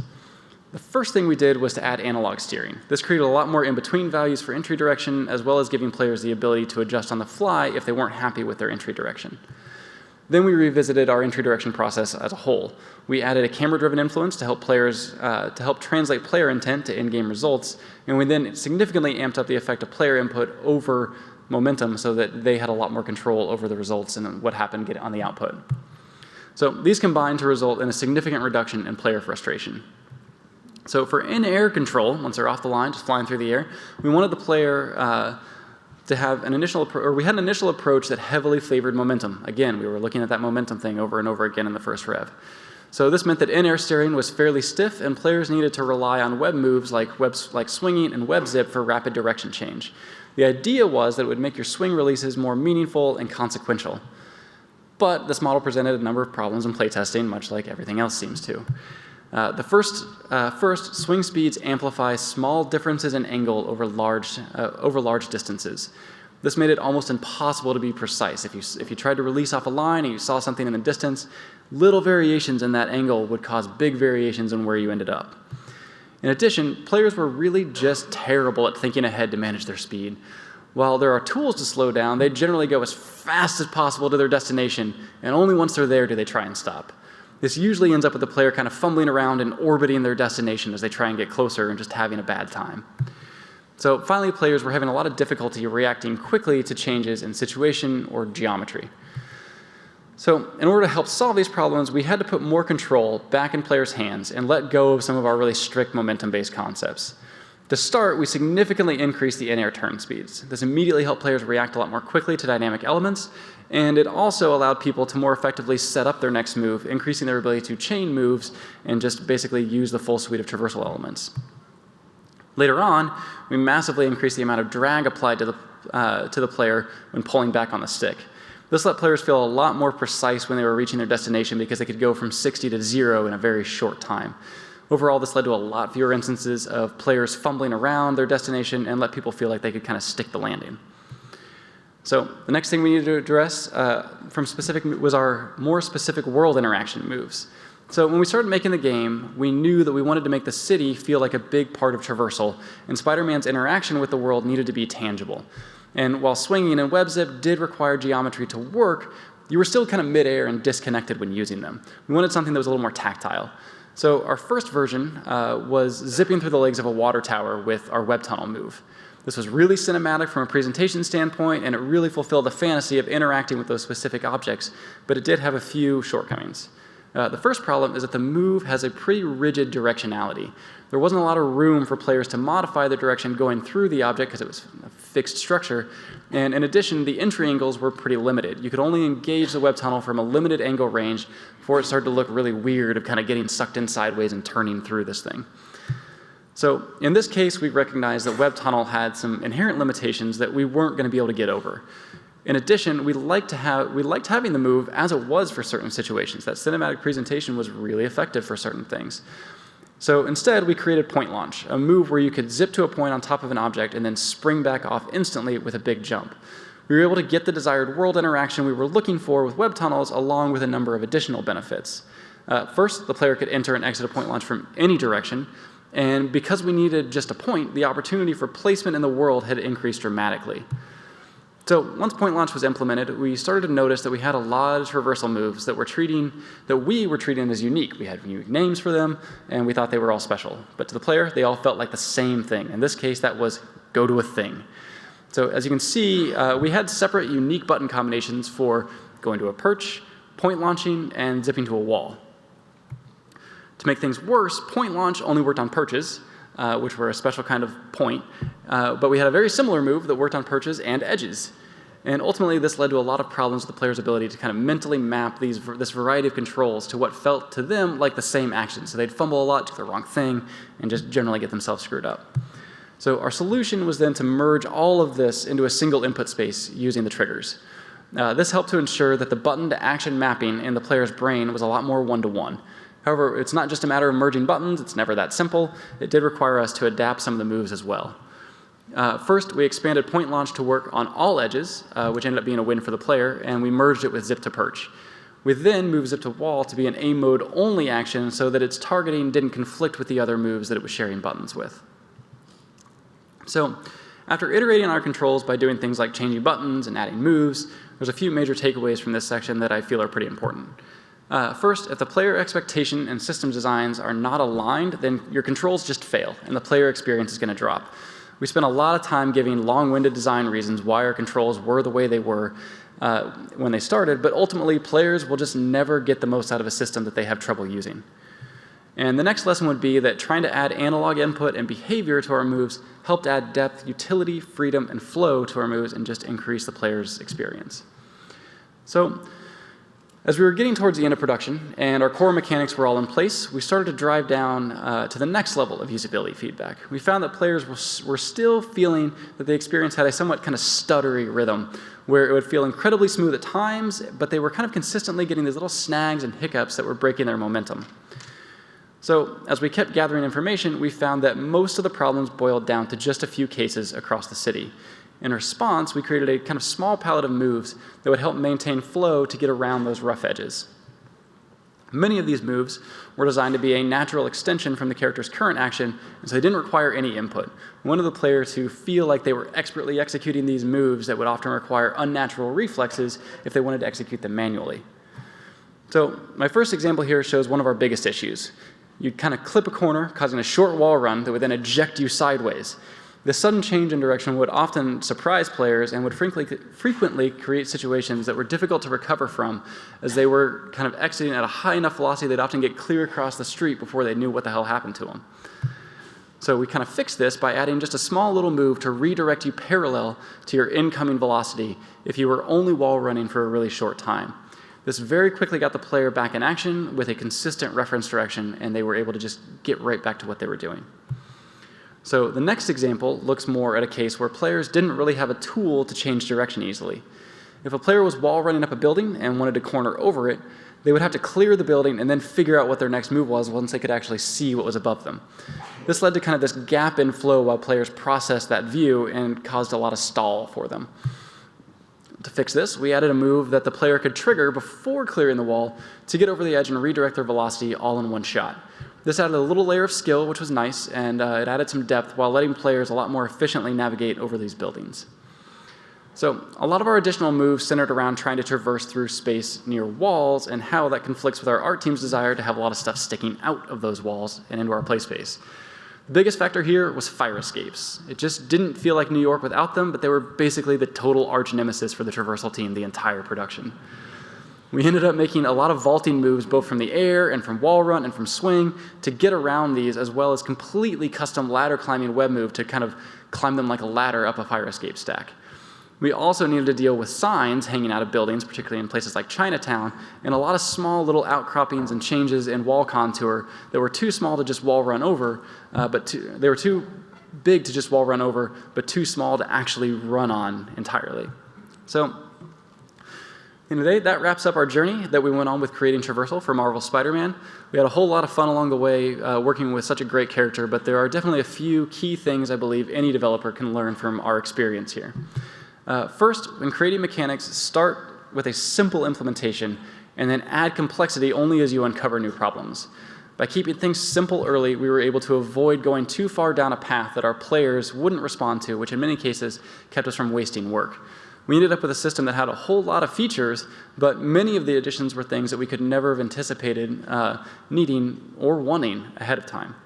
The first thing we did was to add analog steering. This created a lot more in-between values for entry direction, as well as giving players the ability to adjust on the fly if they weren't happy with their entry direction. Then we revisited our entry direction process as a whole. We added a camera-driven influence to help players to help translate player intent to in-game results, and we then significantly amped up the effect of player input over momentum so that they had a lot more control over the results and what happened on the output. So these combined to result in a significant reduction in player frustration. So for in-air control, once they're off the line, just flying through the air, we wanted the player to have an initial approach that heavily favored momentum. Again, we were looking at that momentum thing over and over again in the first rev. So this meant that in-air steering was fairly stiff, and players needed to rely on web moves like swinging and web zip for rapid direction change. The idea was that it would make your swing releases more meaningful and consequential. But this model presented a number of problems in playtesting, much like everything else seems to. First, swing speeds amplify small differences in angle over large distances. This made it almost impossible to be precise. If you tried to release off a line and you saw something in the distance, little variations in that angle would cause big variations in where you ended up. In addition, players were really just terrible at thinking ahead to manage their speed. While there are tools to slow down, they generally go as fast as possible to their destination, and only once they're there do they try and stop. This usually ends up with the player kind of fumbling around and orbiting their destination as they try and get closer and just having a bad time. So finally, players were having a lot of difficulty reacting quickly to changes in situation or geometry. So in order to help solve these problems, we had to put more control back in players' hands and let go of some of our really strict momentum-based concepts. To start, we significantly increased the in-air turn speeds. This immediately helped players react a lot more quickly to dynamic elements, and it also allowed people to more effectively set up their next move, increasing their ability to chain moves and just basically use the full suite of traversal elements. Later on, we massively increased the amount of drag applied to the player when pulling back on the stick. This let players feel a lot more precise when they were reaching their destination because they could go from 60 to 0 in a very short time. Overall, this led to a lot fewer instances of players fumbling around their destination and let people feel like they could kind of stick the landing. So the next thing we needed to address was our more specific world interaction moves. So when we started making the game, we knew that we wanted to make the city feel like a big part of Traversal, and Spider-Man's interaction with the world needed to be tangible. And while swinging and web zip did require geometry to work, you were still kind of midair and disconnected when using them. We wanted something that was a little more tactile. So our first version was zipping through the legs of a water tower with our web tunnel move. This was really cinematic from a presentation standpoint, and it really fulfilled the fantasy of interacting with those specific objects, but it did have a few shortcomings. The first problem is that the move has a pretty rigid directionality. There wasn't a lot of room for players to modify the direction going through the object because it was a fixed structure. And in addition, the entry angles were pretty limited. You could only engage the web tunnel from a limited angle range before it started to look really weird of kind of getting sucked in sideways and turning through this thing. So in this case, we recognized that web tunnel had some inherent limitations that we weren't going to be able to get over. In addition, we liked having the move as it was for certain situations. That cinematic presentation was really effective for certain things. So instead, we created point launch, a move where you could zip to a point on top of an object and then spring back off instantly with a big jump. We were able to get the desired world interaction we were looking for with web tunnels, along with a number of additional benefits. First, the player could enter and exit a point launch from any direction, and because we needed just a point, the opportunity for placement in the world had increased dramatically. So once point launch was implemented, we started to notice that we had a lot of traversal moves that we were treating as unique. We had unique names for them, and we thought they were all special. But to the player, they all felt like the same thing. In this case, that was go to a thing. So as you can see, we had separate unique button combinations for going to a perch, point launching, and zipping to a wall. To make things worse, point launch only worked on perches, which were a special kind of point, but we had a very similar move that worked on perches and edges. And ultimately, this led to a lot of problems with the player's ability to kind of mentally map this variety of controls to what felt to them like the same action. So they'd fumble a lot, do the wrong thing, and just generally get themselves screwed up. So our solution was then to merge all of this into a single input space using the triggers. This helped to ensure that the button-to-action mapping in the player's brain was a lot more one-to-one. However, it's not just a matter of merging buttons. It's never that simple. It did require us to adapt some of the moves as well. First, we expanded point launch to work on all edges, which ended up being a win for the player, and we merged it with zip to perch. We then moved zip to wall to be an A mode only action so that its targeting didn't conflict with the other moves that it was sharing buttons with. So After iterating on our controls by doing things like changing buttons and adding moves, there's a few major takeaways from this section that I feel are pretty important. First, if the player expectation and system designs are not aligned, then your controls just fail, and the player experience is going to drop. We spent a lot of time giving long-winded design reasons why our controls were the way they were when they started, but ultimately players will just never get the most out of a system that they have trouble using. And the next lesson would be that trying to add analog input and behavior to our moves helped add depth, utility, freedom, and flow to our moves and just increase the player's experience. So, as we were getting towards the end of production and our core mechanics were all in place, we started to drive down to the next level of usability feedback. We found that players were still feeling that the experience had a somewhat kind of stuttery rhythm, where it would feel incredibly smooth at times, but they were kind of consistently getting these little snags and hiccups that were breaking their momentum. So as we kept gathering information, we found that most of the problems boiled down to just a few cases across the city. In response, we created a kind of small palette of moves that would help maintain flow to get around those rough edges. Many of these moves were designed to be a natural extension from the character's current action, and so they didn't require any input. We wanted the player to feel like they were expertly executing these moves that would often require unnatural reflexes if they wanted to execute them manually. So my first example here shows one of our biggest issues. You'd kind of clip a corner, causing a short wall run that would then eject you sideways. This sudden change in direction would often surprise players and would frequently create situations that were difficult to recover from, as they were kind of exiting at a high enough velocity they'd often get clear across the street before they knew what the hell happened to them. So we kind of fixed this by adding just a small little move to redirect you parallel to your incoming velocity if you were only wall running for a really short time. This very quickly got the player back in action with a consistent reference direction, and they were able to just get right back to what they were doing. So the next example looks more at a case where players didn't really have a tool to change direction easily. If a player was wall running up a building and wanted to corner over it, they would have to clear the building and then figure out what their next move was once they could actually see what was above them. This led to kind of this gap in flow while players processed that view and caused a lot of stall for them. To fix this, we added a move that the player could trigger before clearing the wall to get over the edge and redirect their velocity all in one shot. This added a little layer of skill, which was nice, and it added some depth while letting players a lot more efficiently navigate over these buildings. So a lot of our additional moves centered around trying to traverse through space near walls and how that conflicts with our art team's desire to have a lot of stuff sticking out of those walls and into our play space. The biggest factor here was fire escapes. It just didn't feel like New York without them, but they were basically the total arch nemesis for the Traversal team the entire production. We ended up making a lot of vaulting moves both from the air and from wall run and from swing to get around these, as well as completely custom ladder climbing web move to kind of climb them like a ladder up a fire escape stack. We also needed to deal with signs hanging out of buildings, particularly in places like Chinatown, and a lot of small little outcroppings and changes in wall contour that were too small to just wall run over, they were too big to just wall run over, but too small to actually run on entirely. So, anyway, that wraps up our journey that we went on with creating Traversal for Marvel's Spider-Man. We had a whole lot of fun along the way working with such a great character, but there are definitely a few key things I believe any developer can learn from our experience here. First, when creating mechanics, start with a simple implementation and then add complexity only as you uncover new problems. By keeping things simple early, we were able to avoid going too far down a path that our players wouldn't respond to, which in many cases kept us from wasting work. We ended up with a system that had a whole lot of features, but many of the additions were things that we could never have anticipated needing or wanting ahead of time.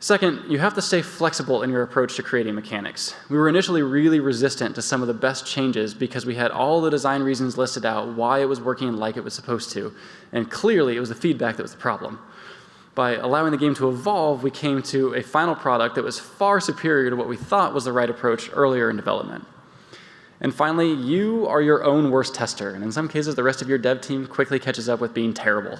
Second, you have to stay flexible in your approach to creating mechanics. We were initially really resistant to some of the best changes because we had all the design reasons listed out why it was working like it was supposed to, and clearly it was the feedback that was the problem. By allowing the game to evolve, we came to a final product that was far superior to what we thought was the right approach earlier in development. And finally, you are your own worst tester, and in some cases the rest of your dev team quickly catches up with being terrible.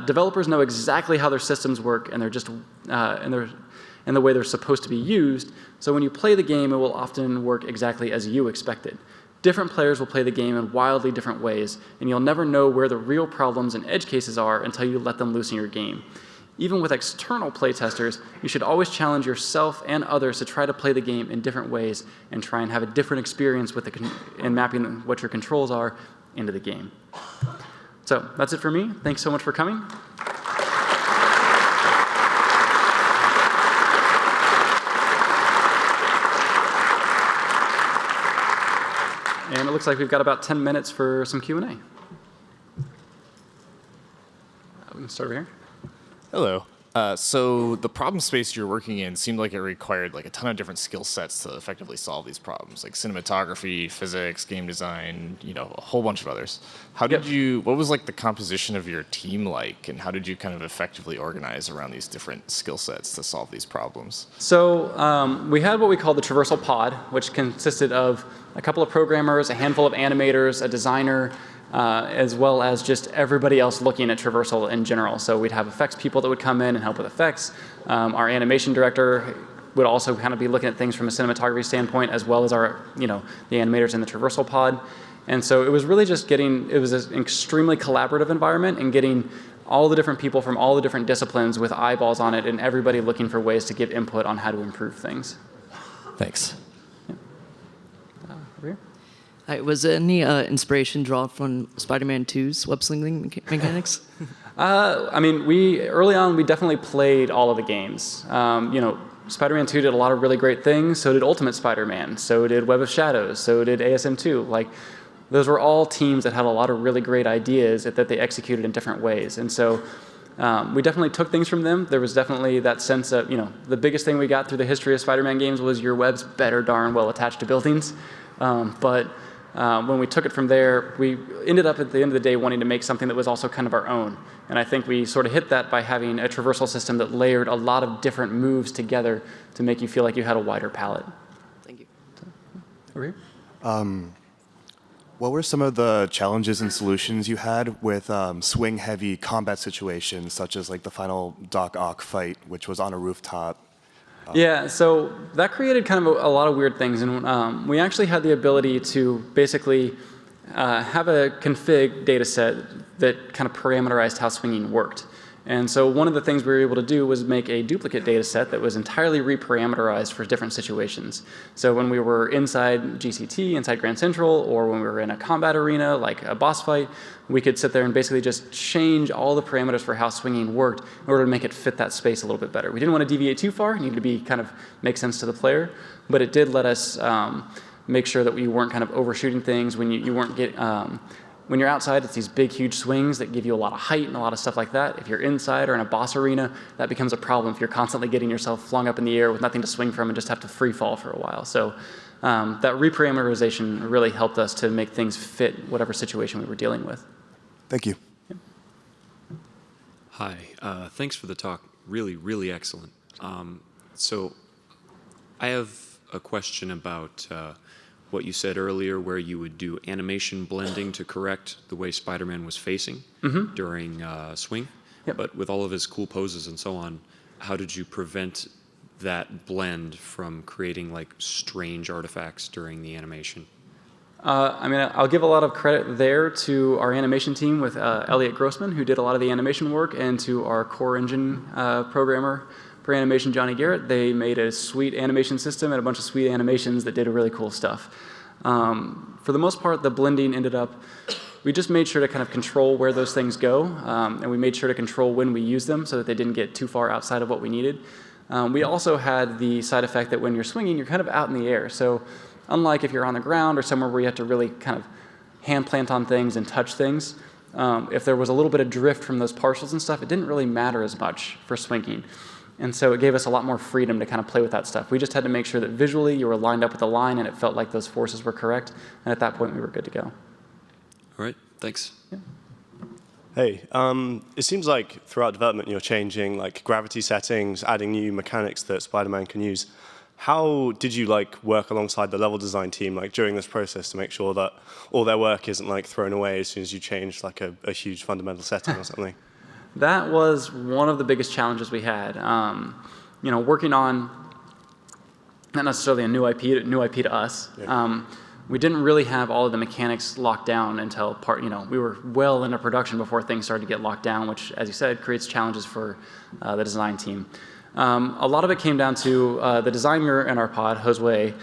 Developers know exactly how their systems work, and they're just and the way they're supposed to be used. So when you play the game, it will often work exactly as you expected. Different players will play the game in wildly different ways, and you'll never know where the real problems and edge cases are until you let them loose in your game. Even with external playtesters, you should always challenge yourself and others to try to play the game in different ways and try and have a different experience with in mapping what your controls are into the game. So that's it for me. Thanks so much for coming. looks like we've got about 10 minutes for some Q&A. We can start over here. Hello. So the problem space you're working in seemed like it required like a ton of different skill sets to effectively solve these problems, like cinematography, physics, game design, a whole bunch of others. What was like the composition of your team like, and how did you kind of effectively organize around these different skill sets to solve these problems? So we had what we called the Traversal pod, which consisted of a couple of programmers, a handful of animators, a designer, as well as just everybody else looking at Traversal in general. So we'd have effects people that would come in and help with effects. Our animation director would also kind of be looking at things from a cinematography standpoint, as well as our, the animators in the Traversal pod. And so it was really just it was an extremely collaborative environment and getting all the different people from all the different disciplines with eyeballs on it and everybody looking for ways to give input on how to improve things. Thanks. Yeah. Over here. Was any inspiration drawn from Spider-Man 2's web-slinging mechanics? Early on, we definitely played all of the games. Spider-Man 2 did a lot of really great things. So did Ultimate Spider-Man. So did Web of Shadows. So did ASM 2. Those were all teams that had a lot of really great ideas that they executed in different ways. And so we definitely took things from them. There was definitely that sense of, the biggest thing we got through the history of Spider-Man games was your web's better darn well attached to buildings. When we took it from there, we ended up at the end of the day wanting to make something that was also kind of our own. And I think we sort of hit that by having a traversal system that layered a lot of different moves together to make you feel like you had a wider palette. Thank you. Over here. What were some of the challenges and solutions you had with swing-heavy combat situations, such as like the final Doc Ock fight, which was on a rooftop? Yeah, so that created kind of a lot of weird things, and we actually had the ability to basically have a config data set that kind of parameterized how swinging worked. And so one of the things we were able to do was make a duplicate data set that was entirely reparameterized for different situations. So when we were inside GCT, inside Grand Central, or when we were in a combat arena, like a boss fight, we could sit there and basically just change all the parameters for how swinging worked in order to make it fit that space a little bit better. We didn't want to deviate too far. It needed to be kind of make sense to the player, but it did let us make sure that we weren't kind of overshooting things when you weren't getting. When you're outside, it's these big, huge swings that give you a lot of height and a lot of stuff like that. If you're inside or in a boss arena, that becomes a problem if you're constantly getting yourself flung up in the air with nothing to swing from and just have to free fall for a while. So that reparameterization really helped us to make things fit whatever situation we were dealing with. Thank you. Yeah. Hi. Thanks for the talk. Really, really excellent. So I have a question about what you said earlier, where you would do animation blending to correct the way Spider-Man was facing during swing. Yep. But with all of his cool poses and so on, how did you prevent that blend from creating like strange artifacts during the animation? I'll give a lot of credit there to our animation team with Elliot Grossman, who did a lot of the animation work, and to our core engine programmer for animation, Johnny Garrett. They made a sweet animation system and a bunch of sweet animations that did really cool stuff. For the most part, the blending ended up, we just made sure to kind of control where those things go, and we made sure to control when we use them so that they didn't get too far outside of what we needed. We also had the side effect that when you're swinging, you're kind of out in the air. So unlike if you're on the ground or somewhere where you have to really kind of hand plant on things and touch things, if there was a little bit of drift from those partials and stuff, it didn't really matter as much for swinging. And so it gave us a lot more freedom to kind of play with that stuff. We just had to make sure that visually you were lined up with the line and it felt like those forces were correct. And at that point, we were good to go. All right. Thanks. Yeah. Hey, it seems like throughout development you're changing like gravity settings, adding new mechanics that Spider-Man can use. How did you work alongside the level design team during this process to make sure that all their work isn't thrown away as soon as you change a huge fundamental setting or something? That was one of the biggest challenges we had. Working on not necessarily a new IP to us. Yeah. We didn't really have all of the mechanics locked down until we were well into production before things started to get locked down, which, as you said, creates challenges for the design team. A lot of it came down to the designer in our pod, Josue,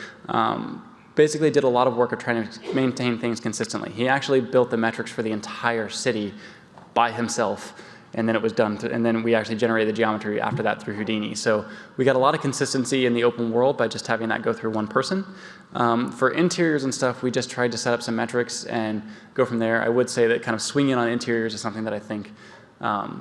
basically did a lot of work of trying to maintain things consistently. He actually built the metrics for the entire city by himself. and then it was done, and then we actually generated the geometry after that through Houdini. So we got a lot of consistency in the open world by just having that go through one person. For interiors and stuff, we just tried to set up some metrics and go from there. I would say that kind of swinging on interiors is something that I think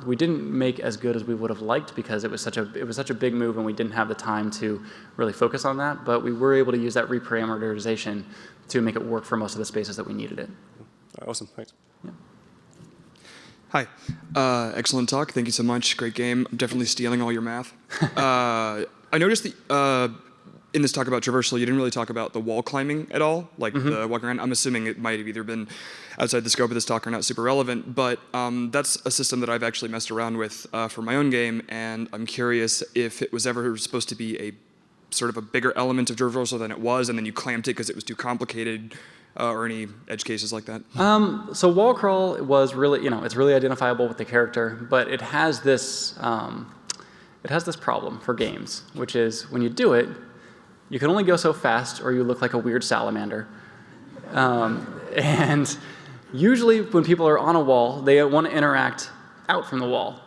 we didn't make as good as we would have liked because it was such a big move and we didn't have the time to really focus on that. But we were able to use that reparameterization to make it work for most of the spaces that we needed it. Awesome, thanks. Yeah. Hi. Excellent talk. Thank you so much. Great game. I'm definitely stealing all your math. I noticed that in this talk about Traversal, you didn't really talk about the wall climbing at all, like the walking around. I'm assuming it might have either been outside the scope of this talk or not super relevant, but that's a system that I've actually messed around with for my own game, and I'm curious if it was ever supposed to be a sort of a bigger element of Traversal than it was, and then you clamped it because it was too complicated, or any edge cases like that? So wall crawl was really, it's really identifiable with the character, but it has this problem for games, which is when you do it, you can only go so fast or you look like a weird salamander. And usually when people are on a wall, they want to interact out from the wall.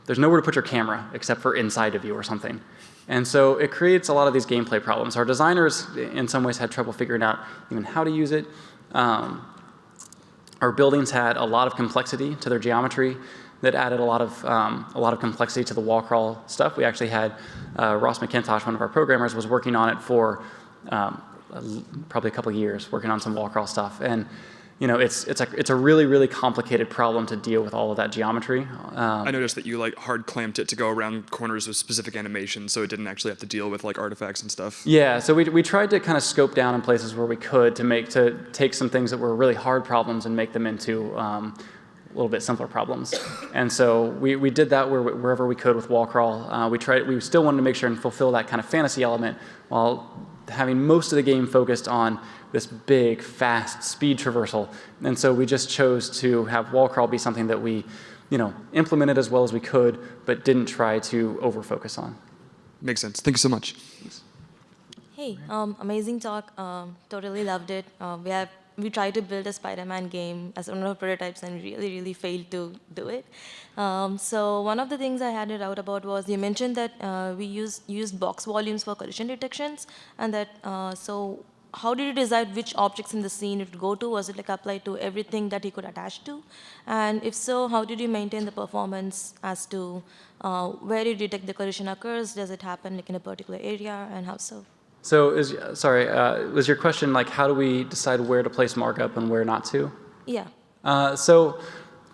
There's nowhere to put your camera except for inside of you or something. And so it creates a lot of these gameplay problems. Our designers, in some ways, had trouble figuring out even how to use it. Our buildings had a lot of complexity to their geometry that added a lot of complexity to the wall crawl stuff. We actually had Ross McIntosh, one of our programmers, was working on it for probably a couple of years, working on some wall crawl stuff. And it's a really, really complicated problem to deal with all of that geometry. I noticed that you hard clamped it to go around corners with specific animations, so it didn't actually have to deal with artifacts and stuff. Yeah, so we tried to kind of scope down in places where we could to take some things that were really hard problems and make them into a little bit simpler problems. And so we did that wherever we could with wall crawl. We still wanted to make sure and fulfill that kind of fantasy element while having most of the game focused on this big, fast speed traversal. And so we just chose to have wall crawl be something that we, implemented as well as we could, but didn't try to over-focus on. Makes sense. Thank you so much. Hey, amazing talk. Totally loved it. We tried to build a Spider-Man game as one of our prototypes and really, really failed to do it. So one of the things I had a doubt about was you mentioned that we used box volumes for collision detections, and that so how did you decide which objects in the scene it would go to? Was it applied to everything that he could attach to? And if so, how did you maintain the performance as to where you detect the collision occurs? Does it happen in a particular area, and how so? So was your question how do we decide where to place markup and where not to? Yeah. So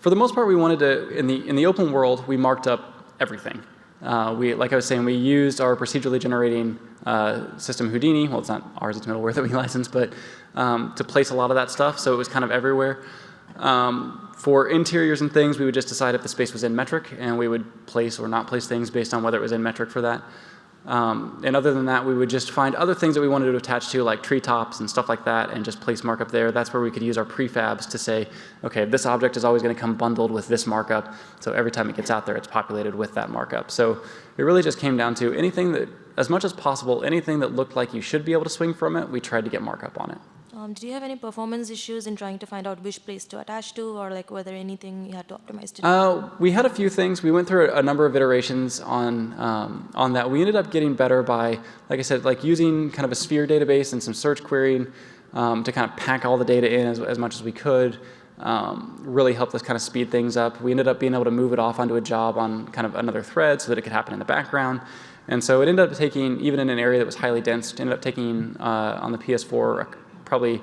for the most part, we wanted to, in the open world, we marked up everything. Like I was saying, we used our procedurally generating system Houdini. Well, it's not ours, it's middleware that we licensed, but to place a lot of that stuff, so it was kind of everywhere. For interiors and things, we would just decide if the space was in metric, and we would place or not place things based on whether it was in metric for that. And other than that, we would just find other things that we wanted to attach to, like treetops and stuff like that, and just place markup there. That's where we could use our prefabs to say, okay, this object is always going to come bundled with this markup, so every time it gets out there, it's populated with that markup. So it really just came down to anything that, as much as possible, anything that looked like you should be able to swing from it, we tried to get markup on it. Did you have any performance issues in trying to find out which place to attach to, or whether anything you had to optimize to do? We had a few things. We went through a number of iterations on that. We ended up getting better by, like I said, using kind of a sphere database and some search querying to kind of pack all the data in as much as we could. Really helped us kind of speed things up. We ended up being able to move it off onto a job on kind of another thread so that it could happen in the background. And so it ended up taking, even in an area that was highly dense, it ended up taking on the PS4 probably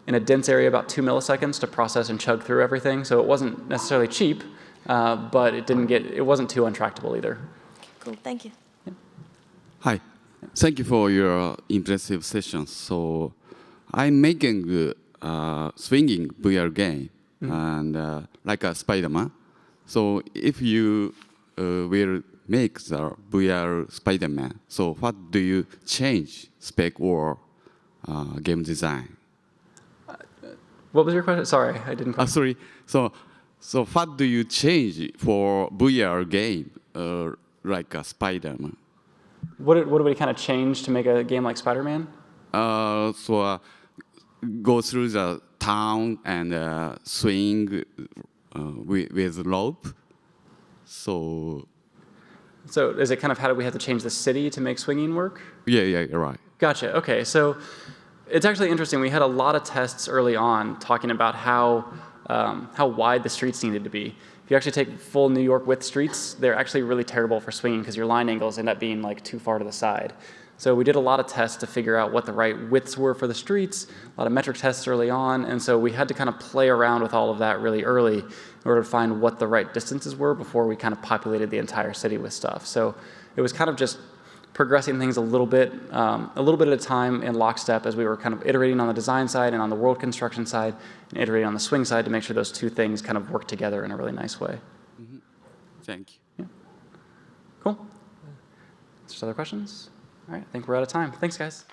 in a dense area about 2 milliseconds to process and chug through everything. So it wasn't necessarily cheap, but it wasn't too untractable either. Cool, thank you. Yeah. Hi, thank you for your impressive sessions. So I'm making swinging VR game and like a Spider-Man. So if you will make the VR Spider-Man, so what do you change spec or game design? What was your question? Sorry, I didn't quite. Sorry. So what do you change for VR game like a Spider-Man? What do we kind of change to make a game like Spider-Man? Go through the town and swing with rope. So So is it kind of how do we have to change the city to make swinging work? yeah, you're right. Gotcha. Okay, so it's actually interesting. We had a lot of tests early on talking about how wide the streets needed to be. If you actually take full New York width streets, they're actually really terrible for swinging because your line angles end up being like too far to the side. So we did a lot of tests to figure out what the right widths were for the streets, a lot of metric tests early on, and so we had to kind of play around with all of that really early in order to find what the right distances were before we kind of populated the entire city with stuff. So it was kind of just progressing things a little bit at a time in lockstep as we were kind of iterating on the design side and on the world construction side and iterating on the swing side to make sure those two things kind of work together in a really nice way. Thank you. Yeah. Cool. Just other questions? All right, I think we're out of time. Thanks, guys.